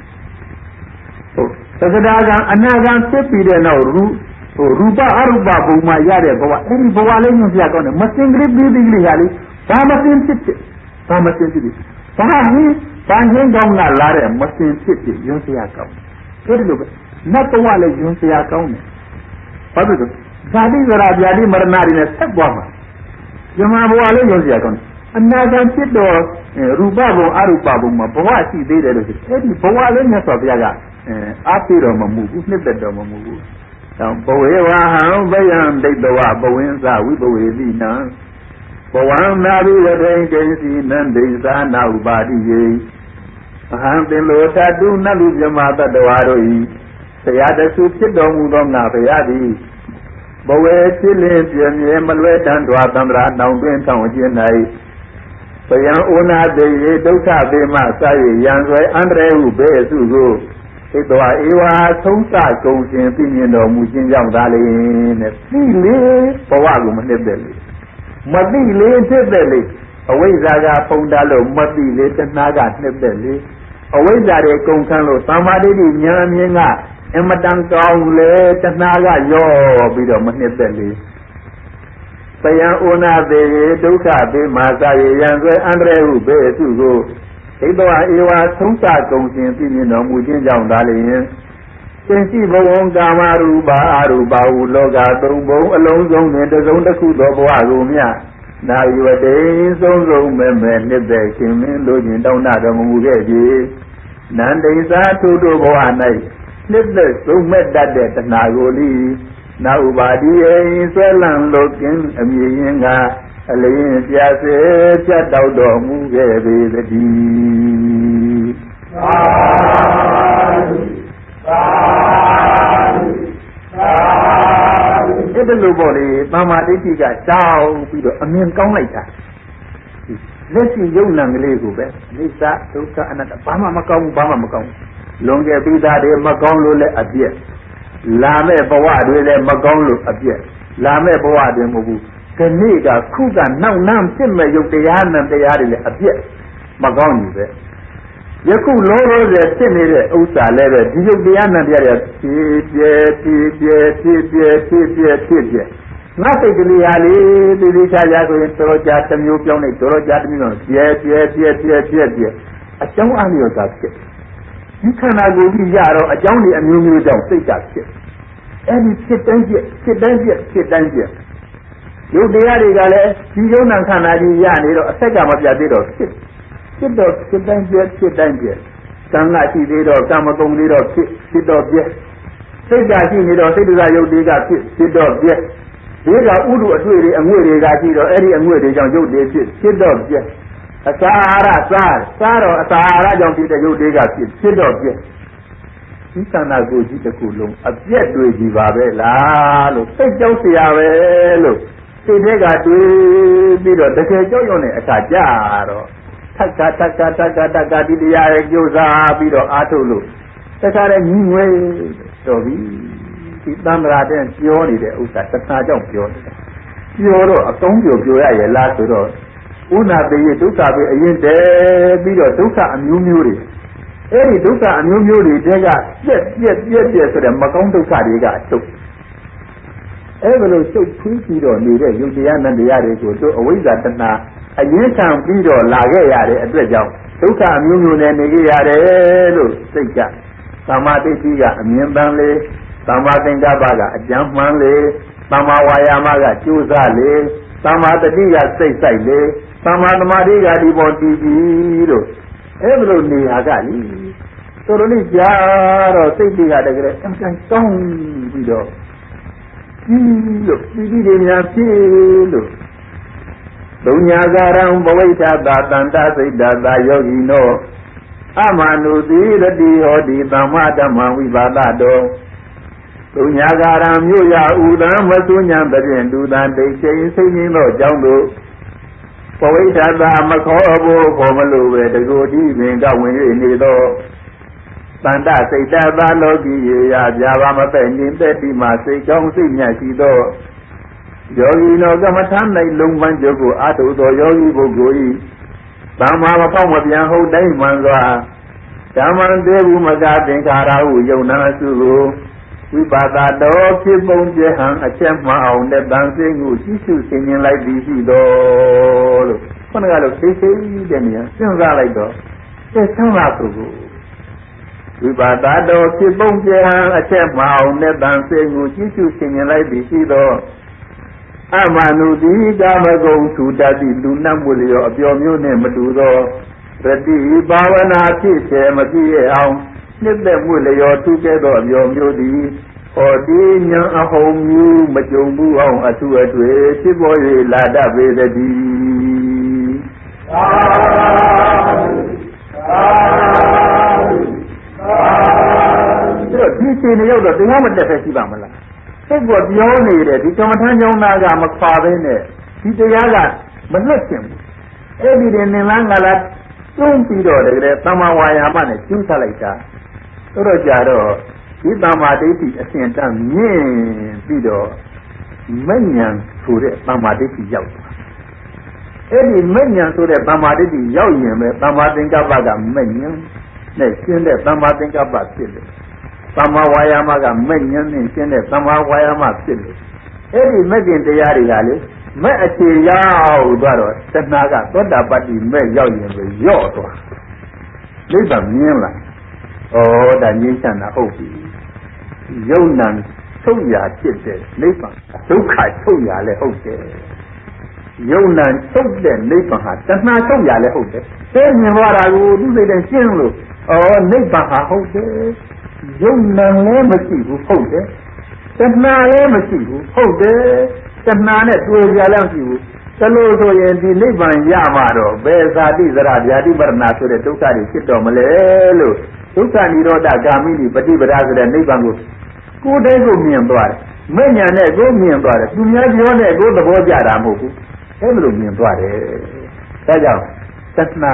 ဟုတ်သက္ကတာကအနာဂံဖြစ်ပြီးတဲ့နောက်ရူပအရူပဘုံမှာရတဲ့ဘဝအဲ့ဒီဘဝလည်းယုံစရာကောင်းတယ်မစင်ကလေးပြီးပြီးလေးဟာလေဘာမစင်ဖြစ်ဘာဟင်းကောင်းကလာတဲ့မစင်ဖြစ်ယုံစရာကောင်းတယ်ဒီလိုပဲနတ်ဘဝလည်းယုံစရာကောင်းတယ်ဘာဖြစ်လို့ဇာတိဇရာဗျာတိမရဏတွေနဲ့ဆက်သွားမှာဇမဘဝလည်းယုံစရာကောင်းတယ်အနာဂတ်ဖြစ်တော့ရူပဘုံအရူပဘုံမှာဘဝရှိသေးတယ်လို့အဲ့ဒီဘဝလည်းမြတ်စွာဘုရားကအားပေးတော်မမူဘူးနှစ်သက်တော်မမူဘူးတောင်ဘဝေဝဟံဗယံဒိဋ္ဌဝဘဝင်းစဝိဘဝေတိနံဘဝနာဘိဝတိဉ္စိစီနံဒိသနာဥပါတိယေအဟံသင်္လောထတုနတ်လူမြမတတဝါတို့ဤဆရာတဆူဖြစ်တော်မူသောငါဘုရားသည်ဘဝေဖြစ်လင်းပြည့်မြဲမလွဲတန်စွာသံဃာနောင်တွင်ဆောင်ကျင်း၌ဘယံဩနာတေယေဒုက္ခပေမစရရန်ဆွဲအန္တရေဟုဘေအစုကိုဣတဝဧဝသုံးစကုံရှင်ပြည့်မြင့်တော်မူခြင်းကြောင့်သာလေနဲ့သိလေဘဝကိုမနှစ်သက်လေမသိလေဖြစ်သက်လေအဝိဇ္ဇာကပုံတာလို့မသိလေတဏှာကနှစ်သက်လေအဝိဇ္ဇာတွေကုန်ခန်းလို့သမာဓိဉာဏ်မြင်ကအမတန်ကောင်းလေတဏှာကရောပြီးတော့မနှစ်သက်လေပယံဩနာတေဒုက္ခပေမာစရရန်ဆွဲအန္တရေဟုဘေအစုကိုဣတဝဧဝသုံးစကုံရှင်ပြည့်မြင့်တော်မူခြင်းကြောင့်သာလျှင်သင်ရှိဘဝကာမရူပအရူပဟုလောကသုံးဘုံအလုံးစုံနှင့်တစ်စုံတစ်ခုသောဘဝကိုမြတ်နာယဝတိဆုံးမဲ့နှစ်သက်ရှင်မင်းတို့ချင်းတောင်းတတော်မူခဲ့ပြီနန္ဒိသာထုတို့ဘဝ၌နှစ်သက်ဆုံးမဲ့တတ်တဲ့တဏှာကိုလိနာဥပါတိယေဆွဲလန်းလို့ကျင်းအမြင်ရင်းက အလင်းပြစေပြတ်တောက်တော်မူခဲ့ပေသတည်းသာအဲ့ဒါလို့ပေါ့လေသမာဓိတိကတောင်းပြီးတော့အမြင်ကောင်းလိုက်တာလက်ရှိယုံနာကလေးကိုပဲအိစ္ဆဒုက္ခအနတ္တဘာမှမကောင်းဘူးဘာမှမကောင်းဘူးလွန်ခဲ့ပြီးသားတွေမကောင်းလို့လည်းအပြည့်လာမဲ့ဘဝတွေလည်းမကောင်းလို့အပြည့်လာမဲ့ဘဝတွေမဟုတ်ဘူးဒီနေ့ကခုကနောက်နှမ်းဖြစ်မဲ့ယုတ်တရားနဲ့တရားတွေလည်းအပြည့်မကောင်းဘူးပဲယခုလောလောဆယ်ဖြစ်နေတဲ့ဥစ္စာလည်းပဲဒီယုတ်တရားနဲ့တရားတွေဖြစ်ငါစိတ်ကလေးဟာလေဒီဒီချာချာဆိုရင်တော်ကြတစ်မျိုးပြောင်းနေတော်ကြတစ်မျိုးတော့ပြဲအကြောင်းအမျိုးသာဖြစ်ဒီခန္ဓာကိုယ်ကြီးရတော့အကြောင်းတွေအမျိုးမျိုးကြောင့်စိတ်ကဖြစ်အဲ့ဒီဖြစ်တိုင်းပြယုတ်တရားတွေကလည်းဒီယုံနာခန္ဓာကြီးရနေတော့အဆက်ကမပြတ်သေးတော့ဖြစ်တိုင်းပြကံကရှိသေးတော့ကံမကုန်သေးတော့ဖြစ်တော့ပြစိတ်ကရှိနေတော့စိတ်တရားယုတ်တွေကဖြစ်တော့ပြဒီကဥဒုအတွေ့တွေအငွေ့တွေကရှိတော့အဲ့ဒီအငွေ့တွေကြောင့်ယုတ်တွေဖြစ်တော့ပြအစာအာရစားတော့အစာအာရကြောင့်ဖြစ်တဲ့ယုတ်တွေကဖြစ်တော့ပြဒီခန္ဓာကိုယ်ကြီးတစ်ခုလုံးအပြက်တွေကြီးပါပဲလားလို့စိတ်ကြောက်เสียပဲလို့စိတ်တွေကတွေးပြီးတော့တကယ်ကြောက်ရွံ့တဲ့အခါကြတော့ထက်ကဒီတရားရဲ့ကြိုးစားပြီးတော့အားထုတ်လို့တခါတည်းညီငွေတော့ပြီဒီသံဃာတဲ့ပြောနေတဲ့ဥစ္စာတဏှာကြောင့်ပြောနေတာပြောတော့အကောင်းပြောရရဲ့လားဆိုတော့ဥနာတေယဒုက္ခပဲအရင်တည်းပြီးတော့ဒုက္ခအမျိုးမျိုးတွေအဲ့ဒီဒုက္ခအမျိုးမျိုးတွေတဲကပြက်ဆိုတဲ့မကောင်းဒုက္ခတွေကအချုပ်အဲ့ဘလို့ချုပ်ထွေးပြီးတော့နေတဲ့ယုတ်တရားနဲ့တရားတွေကိုတို့အဝိဇ္ဇာတဏှာအရင်ခံပြီးတော့လာခဲ့ရတဲ့အတွက်ကြောင့်ဒုက္ခအမျိုးမျိုးနဲ့နေခဲ့ရတယ်လို့စိတ်ကသမ္မာဒိဋ္ဌိကအမြင်ပန်းလေသမ္မာသင်္ကပ္ပကအကြံမှန်လေသမ္မာဝါယာမကကြိုးစားလေသမ္မာတတိကစိတ်ဆိုင်လေသမ္မာသမာဓိကဒီပေါ်တည်ပြီးလို့အဲ့လိုနေရာကလေတော်တော်လေးကြာတော့စိတ်တွေကတကယ်အမှန်ကောင်းပြီးတော့ပြီးတွေများဖြစ်လို့ဒုညာကာရံဘဝိတ္တသာတန္တစိတ်တာယောဂီနောအမနုတိရတိဟောတိသမ္မာဓမ္မဝိပါဒတောဒုညာကာရံမြို့ရဥဒံမသုညာတဖြင့်ဒုသံဒိဋ္ဌိစိတ်ငြိမ်းသောအကြောင်းတို့ဘဝိတ္တသာမခေါ်ဖို့ခေါ်မလို့ပဲတကူတိပင်ကဝင်၍နေသောတန္တစိတ်တသာလောကီရေရာပြာပါမပဲ့နေသက်ဒီမှာစိတ်ကောင်းစိတ်ညတ်ရှိသောယောဂီနောကမ္မထာ၌လုံးပန်းကျုပ်ကိုအာထုသောယောဂီပုဂ္ဂိုလ်၏သမ္မာမပေါက်မပြန်ဟုတ်တိုင်းမှန်စွာဓမ္မံတေဝမကသင်္ခါရဟုယုံနာစုကိုဝိပါဒတော်ဖြစ်ပုံကျဟံအချက်မှအောင်တဲ့တန်စိတ်ကိုရှိစုဆင်ញင်လိုက်ပြီးရှိတော်လို့ခုနကလို့သိသိတဲ့နေရာစဉ်းစားလိုက်တော့သက်ဆန်းလာသူကိုဝိပါဒတော်ဖြစ်ပုံကျဟံအချက်မှအောင်တဲ့တန်စိတ်ကိုရှိစုဆင်ញင်လိုက်ပြီးရှိတော်အမနုတိကာမဂုဏ်သူတတိလူနတ်မှုလျောအပျော်မျိုးနဲ့မတူသောရတိဘာဝနာဖြစ်စေမဖြစ်ရအောင်နှစ်သက်မှုလျောသူကဲ့သောအပျော်မျိုးသည်ဟောဒီညာအဟုံမျိုးမကြုံဘူးအောင်အထုအတွေ့ဖြစ်ပေါ်၍လာတတ်ပေသည်ဒီချိန်ရောက်တော့တရားမတက်ဖက်ရှိပါမလားစိတ်ကပြောနေတယ်ဒီကမ္မထမ်းကြောင်းသားကမခွာဘဲနဲ့ဒီတရားကမလွတ်ချင်ဘူးအဲ့ဒီနေလန်းကလာတွန်းပြီးတော့တကယ်သမ္မာဝါယာမနဲ့ကျူးထားလိုက်တာတော့ကြတော့ဒီသမ္မာဒိဋ္ဌိအစဉ်တန်းမြင့်ပြီးတော့မဉ္ဇဉ်ဆိုတဲ့သမ္မာဒိဋ္ဌိရောက်တာအဲ့ဒီမဉ္ဇဉ်ဆိုတဲ့သမ္မာဒိဋ္ဌိရောက်ရင်ပဲသမ္မာသင်္ကပ္ပကမဉ္ဇဉ်နဲ့ရှင်းတဲ့သမ္မာသင်္ကပ္ပဖြစ်တယ်သမ္မာဝါယာမကမဲ့ဉာဏ်နဲ့ရှင်းတဲ့သမ္မာဝါယာမဖြစ်လို့အဲ့ဒီမဲ့ခင်တရားတွေကလေမဲ့အခြေရောက်သွားတော့တဏှာကသောတာပတ္တိမဲ့ရောက်ရင်ပဲရော့သွားလိမ့်ပါမြင်လားဩဒါငြိမ်းချမ်းတာဟုတ်ပြီယုံနံချုပ်ရာဖြစ်တဲ့နိဗ္ဗာန်ဒုက္ခချုပ်ရာလည်းဟုတ်တယ်ယုံနံချုပ်တဲ့နိဗ္ဗာန်ဟာတဏှာချုပ်ရာလည်းဟုတ်တယ်သိမြင်သွားတာကိုသူစိတ်နဲ့ရှင်းလို့ဩနိဗ္ဗာန်ဟာဟုတ်တယ်ယုံနံလည်းမရှိဘူးဟုတ်တယ်တဏှာလည်းမရှိဘူးဟုတ်တယ်တဏှာနဲ့တွေ့ကြလည်းမရှိဘူး လို့ဆိုရင်ဒီနိဗ္ဗာန်ရမှာတော့ဘယ်ဇာတိဇရာဗျာတိပရဏဆိုတဲ့ဒုက္ခတွေဖြစ်တော်မလဲလို့ဒုက္ခនិရောဓဂာမိနိပฏิပဒါဆိုတဲ့နိဗ္ဗာန်ကိုကိုယ်တည်းကိုမြင်သွားတယ်မဲ့ညာနဲ့ကိုမြင်သွားတယ်သူများပြောနဲ့ကိုသဘောကျတာမဟုတ်ဘူးအဲ့လိုမြင်သွားတယ်ဒါကြောင့်သတ္တနာ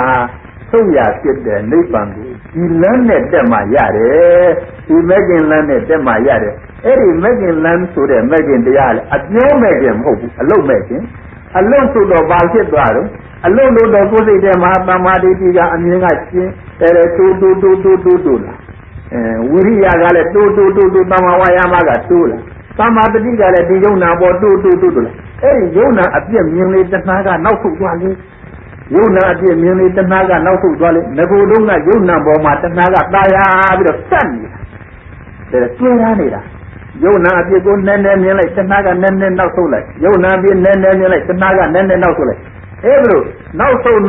ဆုံးရဖြစ်တဲ့နိဗ္ဗာန်ကိုဒီလမ်းနဲ့တက်မှရတယ်ဒီမဲ့ခင်လမ်းနဲ့တက်မှရတယ်အဲ့ဒီမဲ့ခင်လမ်းဆိုတဲ့မဲ့ခင်တရားလေအပြောမဲ့ခင်မဟုတ်ဘူးအလုံးမဲ့ခင်အလုံးဆိုတော့ဘာဖြစ်သွားတော့အလုံးလို့တော့ကိုယ်စိတ်ထဲမှာသမာဓိကအမြင်ကရှင်းတယ်တူလာဝိရိယကလည်းတူသမာဝါယာမကတူလာသမာတတိကလည်းဒီယုံနာပေါ်တူလာအဲ့ဒီယုံနာအပြည့်မြင်လေတဏှာကနောက်ဆုတ်သွားလေယုံနာအပြည့်မြင်လေတဏှာကနောက်ဆုတ်သွားလေငကိုယ်လုံးကယုံနာပေါ်မှာတဏှာကตายာပြီးတော့စက်နေတာကျွေးရနေတာယုံနာအပြည့်ကိုနည်းနည်းမြင်လိုက်တဏှာကနည်းနည်းနောက်ဆုတ်လိုက်ယုံနာအပြည့်နည်းနည်းမြင်လိုက်တဏှာကနည်းနည်းနောက်ဆုတ်လိုက်အဲ့လိုနောက်ဆုံး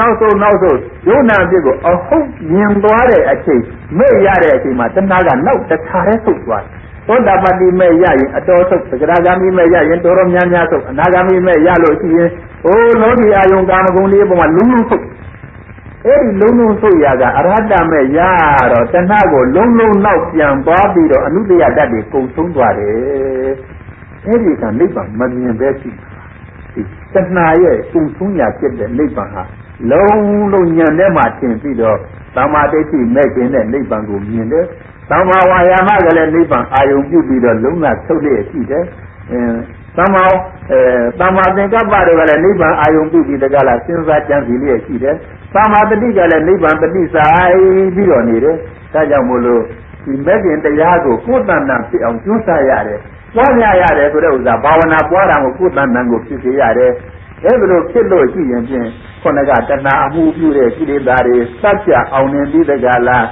ယုံနာအပြည့်ကိုအဟုတ်မြင်သွားတဲ့အချိန်မဲ့ရတဲ့အချိန်မှာတဏှာကနောက်တစ်ခါတည်းဆုတ်သွားသောတာပတိမဲ့ရရင်အတော်ဆုတ်သဂရဂါမိမဲ့ရရင်တော်တော်များများဆုတ်အနာဂါမိမဲ့ရလို့ရှိရင်လောကီအာယုံကာမဂုဏ်လေးပေါ်မှာလုံးလုံးဆုတ်အဲ့ဒီလုံးလုံးဆုတ်ရကအရဟတမဲ့ရတော့တဏှာကိုလုံးလုံးနောက်ပြန်သွားပြီးတော့အနုတ္တယဓာတ်တွေကုန်ဆုံးသွားတယ်အဲ့ဒီကနိဗ္ဗာန်မမြင်ပဲရှိတဏှာရဲ့ကုန်ဆုံးရဖြစ်တဲ့နိဗ္ဗာန်ဟာလုံးလုံးဉာဏ်ထဲမှာသင်ပြီးတော့သမာဓိရှိမဲ့ခြင်းနဲ့နိဗ္ဗာန်ကိုမြင်တယ်သမာဝါယာမကလည်းနိဗ္ဗာန်အာယုံပြုပြီးတော့လုံးဝထုတ်လျက်ရှိတယ်သမာသင်္ကပ္ပတွေကလည်းနိဗ္ဗာန်အာယုံပြုပြီးတကလားစဉ်းစားကြံစည်လျက်ရှိတယ်သမာတတိကလည်းနိဗ္ဗာန်တတိဆိုင်ပြီးတော့နေတယ်ဒါကြောင့်မို့လို့ဒီမဲ့ခင်တရားကိုကိုယ်တဏ္ဍဖြစ်အောင်ကျွမ်းစားရတယ်ပွားများရတယ်ဆိုတဲ့ဥစ္စာဘာဝနာပွားတာကိုကိုယ်တဏ္ဍကိုဖြစ်စေရတယ်အဲ့ဒါလို့ဖြစ်လို့ရှိရင်ဖြင့်ခုနကတဏှာအမှုပြုတဲ့ကိလေသာတွေစัจကြအောင်နေပြီးတကလား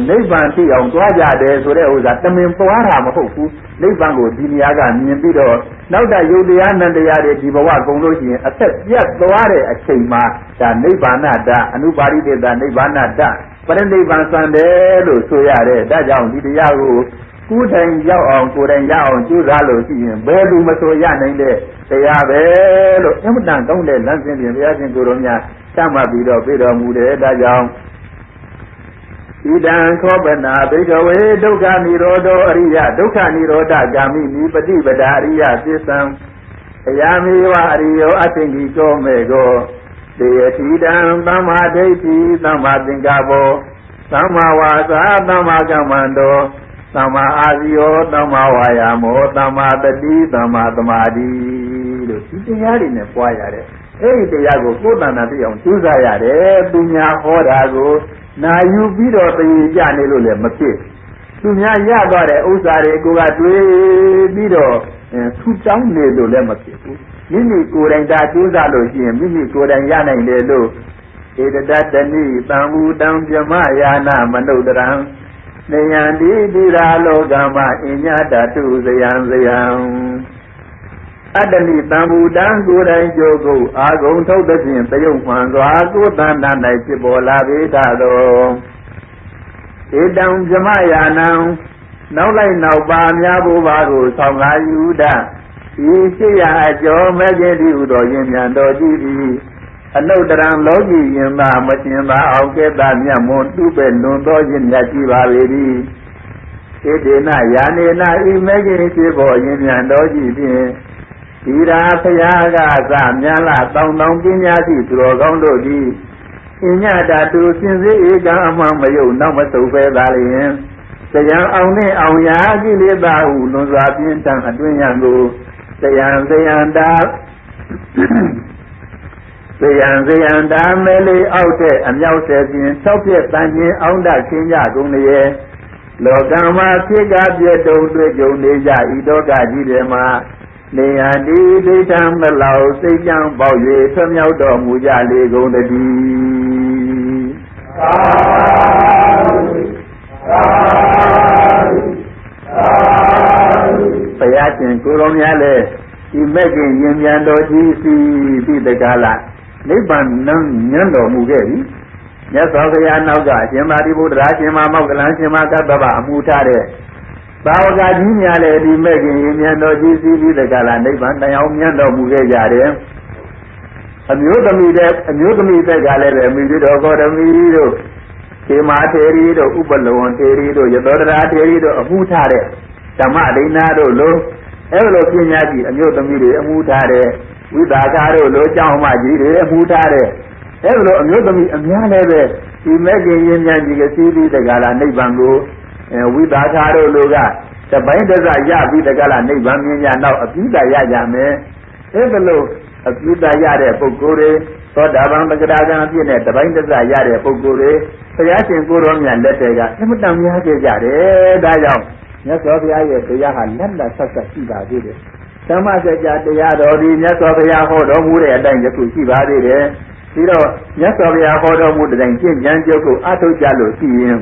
နိဗ္ဗာန်သိအောင်သွားကြတယ်ဆိုတဲ့ဥစ္စာတမင်ပွားတာမဟုတ်ဘူးနိဗ္ဗာန်ကိုဒီနေရာကမြင်ပြီးတော့နောက်တဲ့ယုတ်တရားနန္တရားတွေဒီဘဝကုန်လို့ရှိရင်အသက်ပြတ်သွားတဲ့အချိန်မှာဒါနိဗ္ဗာန်တအနုပါရိတေတနိဗ္ဗာန်တပရိနိဗ္ဗာန်စံတယ်လို့ဆိုရတယ်ဒါကြောင့်ဒီတရားကိုကိုယ်တိုင်ရောက်အောင်ကိုယ်တိုင်ရအောင်ကြိုးစားလို့ရှိရင်ဘယ်သူမဆိုရနိုင်တဲ့တရားပဲလို့အမှန်တန်ကောင်းတဲ့လမ်းစဉ်ပြင်ဘုရားရှင်ကိုယ်တော်များသတ်မှတ်ပြီးတော့ပြတော်မူတယ်ဒါကြောင့်ဣဒံခောပနာဘိကဝေဒုက္ခនិရောဓအရိယဒုက္ခនិရောဓဂာမိနိပฏิပဒါအရိယသစ္ဆံအယာမေဝအရိယောအသင်္ကိကောမေကောတေယတိတံသမ္မာဒိဋ္ဌိသမ္မာသင်္ကပ္ပောသမ္မာဝါစာသမ္မာကမ္မန္တောသမ္မာအာဇီယောသမ္မာဝါယာမောသမ္မာတတိသမ္မာသမာဓိလို့ဒီတရားတွေနဲ့ပွားရတယ်အဲ့ဒီတရားကိုကိုယ်တဏ္ဍာသိအောင်ကြိုးစားရတယ်သူများဟောတာကိုနာယူပြီးတော့သိကြနေလို့လည်းမဖြစ်သူများရသွားတဲ့ဥစ္စာတွေကိုကတွေးပြီးတော့ထူတောင်းနေလို့လည်းမဖြစ်ဘူးမိမိကိုယ်တိုင်ဒါကြိုးစားလို့ရှိရင်မိမိကိုယ်တိုင်ရနိုင်တယ်လို့ဧတတတနိသံဝုတံပြမယာနာမနုဿရံနေယံတိတိရာလောကမအညတတုဇယံအတ္တနိသံဝုတံကိုယ်တိုင်ကြိုးကိုအာဂုံထုတ်သဖြင့်တယုံမှန်စွာကိုယ်တဏ္ဍ၌ဖြစ်ပေါ်လာပေတတ်သောဧတံပြမယာနံနောက်လိုက်နောက်ပါများဘိုးဘာကိုဆောင်လာယူတတ်ဒီရှိရအကျော်မဲ့ခြင်းဒီဟုသောယင်မြန်တော်ကြည့်သည်အနုတ္တရံလောကီယင်သာမရှင်သာအောင်ကဲ့သို့မြတ်မွန်သူပဲလွန်သောခြင်းမြတ်ကြည့်ပါလေသည်ဣတေနယာနေနဤမဲ့ခြင်းဖြစ်ပေါ်ယင်မြန်တော်ကြည့်ဖြင့်ဒီရာဖရာကသမြတ်လာတောင်းတောင်းပညာရှိသူတော်ကောင်းတို့သည်အညတတုစင်စေဧကံအမှန်မယုံနောက်မဆုပ်ပဲသာလျင်တရားအောင်နဲ့အောင်ရာကိလေသာဟုလွန်စွာပြင်းထန်အတွင်းရန်ကိုတရားတာမဲလေးအောက်တဲ့အမြောက်ဆယ်ပြင်၆ပြည့်တန်ခြင်းအောင်တခင်းကြကုန်လျက်လောကမှာဖြစ်ကပြည့်တုံတွေ့ကြုံနေကြဤတော့ကကြီးတယ်မှာနေယတိဒိဋ္ဌံမလောက်စိတ်ကြံပေါက်၍ဆွမြောက်တော်မူကြလေကုန်တည်းဘုရားရှင်ကိုယ်တော်များလည်းဒီမဲ့ခင်ရင်မြန်တော်ကြီးစီပြီးတကားလားနိဗ္ဗာန်ဉာဏ်တော်မူခဲ့ပြီမြတ်စွာဘုရားနောက်ကရှင်သာရိပုတ္တရာရှင်မမောက္ကလန်ရှင်မကတ္တဗအမှုထားတဲ့သာဝကကြီးများလည်းဒီမဲ့ခင်ရင်မြန်တော်ကြီးစီပြီးတကားလားနိဗ္ဗာန်တရားမြတ်တော်မူခဲ့ကြတယ် အမျိုးသမီးတဲ့ကလည်းပဲမိတို့ဂေါတမီတို့ခေမာထေရီတို့ဥပလဝံထေရီတို့ယသောတရာထေရီတို့အမှုထားတဲ့ဓမ္မဒိနာတို့လိုအဲ့လိုပညာကြီးအမျိုးသမီးတွေအမှုထားတဲ့ဝိသာကာတို့လိုကြောင်းမကြီးတွေအမှုထားတဲ့အဲ့လိုအမျိုးသမီးအများလည်းပဲဒီမဲ့ခင်ရင်းမြန်ကြီးကစီးပြီးတကလားနိဗ္ဗာန်ကိုဝိသာကာတို့လိုကတပိုင်းတစရပြီးတကလားနိဗ္ဗာန်မြင်ရနောက်အပြီးတာရကြမယ်အဲ့လိုအပြီးတာရတဲ့ပုဂ္ဂိုလ်တွေသောတာပန်ပဂရာကံအဖြစ်နဲ့တပိုင်းတစရတဲ့ပုဂ္ဂိုလ်တွေဘုရားရှင်ကိုရောမြတ်လက်တွေကအမှန်တန်များကြကြတယ်ဒါကြောင့်မြတ်စွာဘုရားရဲ့တရားဟာလက်လက်ဆက်ဆက်ရှိပါသေးတယ်ဓမ္မစကြာတရားတော်ဒီမြတ်စွာဘုရားဟောတော်မူတဲ့အတိုင်းယခုရှိပါသေးတယ်ပြီးတော့မြတ်စွာဘုရားဟောတော်မူတဲ့တိုင်းကျင့်ကြံကြုတ်ကိုအထုတ်ကြလို့ရှိရင်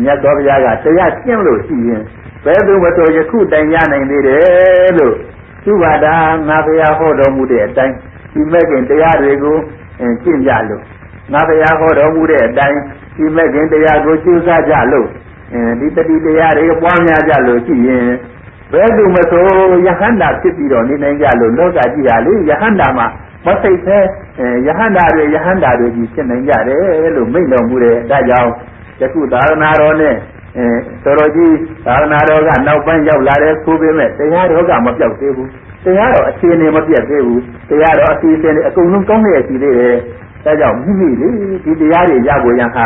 မြတ်စွာဘုရားကတရားကျင့်လို့ရှိရင်ဘယ်သူမဆိုယခုတိုင်ရနိုင်သေးတယ်လို့သူပါတာငါဘုရားဟောတော်မူတဲ့အတိုင်းဒီမဲ့ခင်တရားတွေကိုကျင့်ကြလို့ငါဘုရားဟောတော်မူတဲ့အတိုင်းဒီမဲ့ခင်တရားကိုကျူးစာကြလို့ဒီတတိတရားတွေပွားများကြလို့ရှိရင်ဘယ်သူမဆိုယဟန္တာဖြစ်ပြီးတော့နေနိုင်ကြလို့လောကကြီးဟာလေယဟန္တာမှာမစိတ်သေးယဟန္တာတွေကြီးဖြစ်နိုင်ကြတယ်လို့မိန့်တော်မူတယ်ဒါကြောင့်ယခုသာသနာတော်နဲ့တော်ကြီးသာသနာတော်ကနောက်ပိုင်းရောက်လာတဲ့ဆိုပေမဲ့တရားတော်ကမပြောက်သေးဘူးတရားတော်အခြေအနေမပြတ်သေးဘူးတရားတော်အစီအစဉ်တွေအကုန်လုံးကောင်းနေရှိသေးတယ်ဒါကြောင့်မိမိလေဒီတရားတွေရဖို့ရန်ဟာ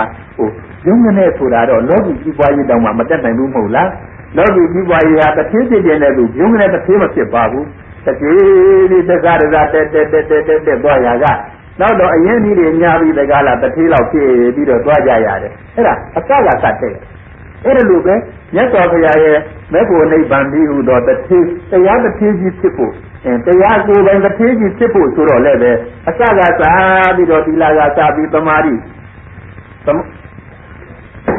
ရုံးကနေဆိုတာတော့လောကီကြီးပွားရေးတောင်မှမတက်နိုင်ဘူးမဟုတ်လားလောကီကြီးပွားရေးဟာတစ်သေးသေးတဲ့သူရုံးကနေတစ်သေးမဖြစ်ပါဘူးတစ်သေးလေးတကားတက်သွားရကနောက်တော့အရင်ကြီးတွေညာပြီးတကားလားတစ်သေးလောက်ဖြစ်ပြီးတော့သွားကြရတယ်အဲ့ဒါအစကစတဲ့အဲ့ဒါလိုပဲမြတ်စွာဘုရားရဲ့မေဖို့နိဗ္ဗာန်ပြီးဟူသောတစ်သေးတရားတစ်သေးကြီးဖြစ်ဖို့တရားကိုယ်ပိုင်တစ်သေးကြီးဖြစ်ဖို့ဆိုတော့လည်းပဲအစကစားပြီးတော့သီလကစားပြီးသမာဓိ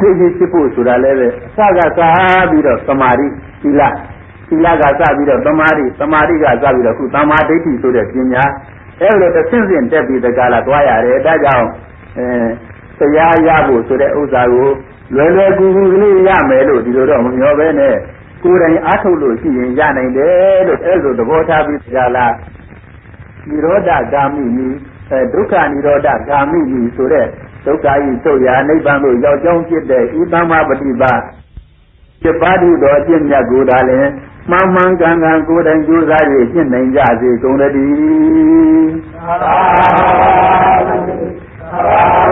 သိသိဖြစ်ဖို့ဆိုတာလည်းပဲအစကစားပြီးတော့သမာဓိသီလကစားပြီးတော့သမာဓိကစားပြီးတော့ခုသမာဓိဋ္ဌိဆိုတဲ့ပညာအဲ့လိုတစ်ဆင့်ဆင့်တက်ပြီးတကလားသွားရတယ်ဒါကြောင့်တရားရဖို့ဆိုတဲ့ဥစ္စာကိုလွယ်လွယ်ကူကူကလေးရမယ်လို့ဒီလိုတော့မမျှော်ပဲနဲ့ကိုယ်တိုင်အားထုတ်လို့ရှိရင်ရနိုင်တယ်လို့အဲ့လိုသဘောထားပြီးကြလားនិရောဓဂာမိနိဒုက္ခនិရောဓဂာမိနိဆိုတဲ့ဒုက္ခဤချုပ်ရာနိဗ္ဗာန်ကိုရောက်ကြောင်းဖြစ်တဲ့ဤသမ္မာပฏิပါဖြစ်ပါတုတော်အကျင့်မြတ်ကိုဒါလည်းမှန်မှန်ကန်ကန်ကိုယ်တိုင်ကြိုးစား၍ရှင်းနိုင်ကြစေကုန်သတည်း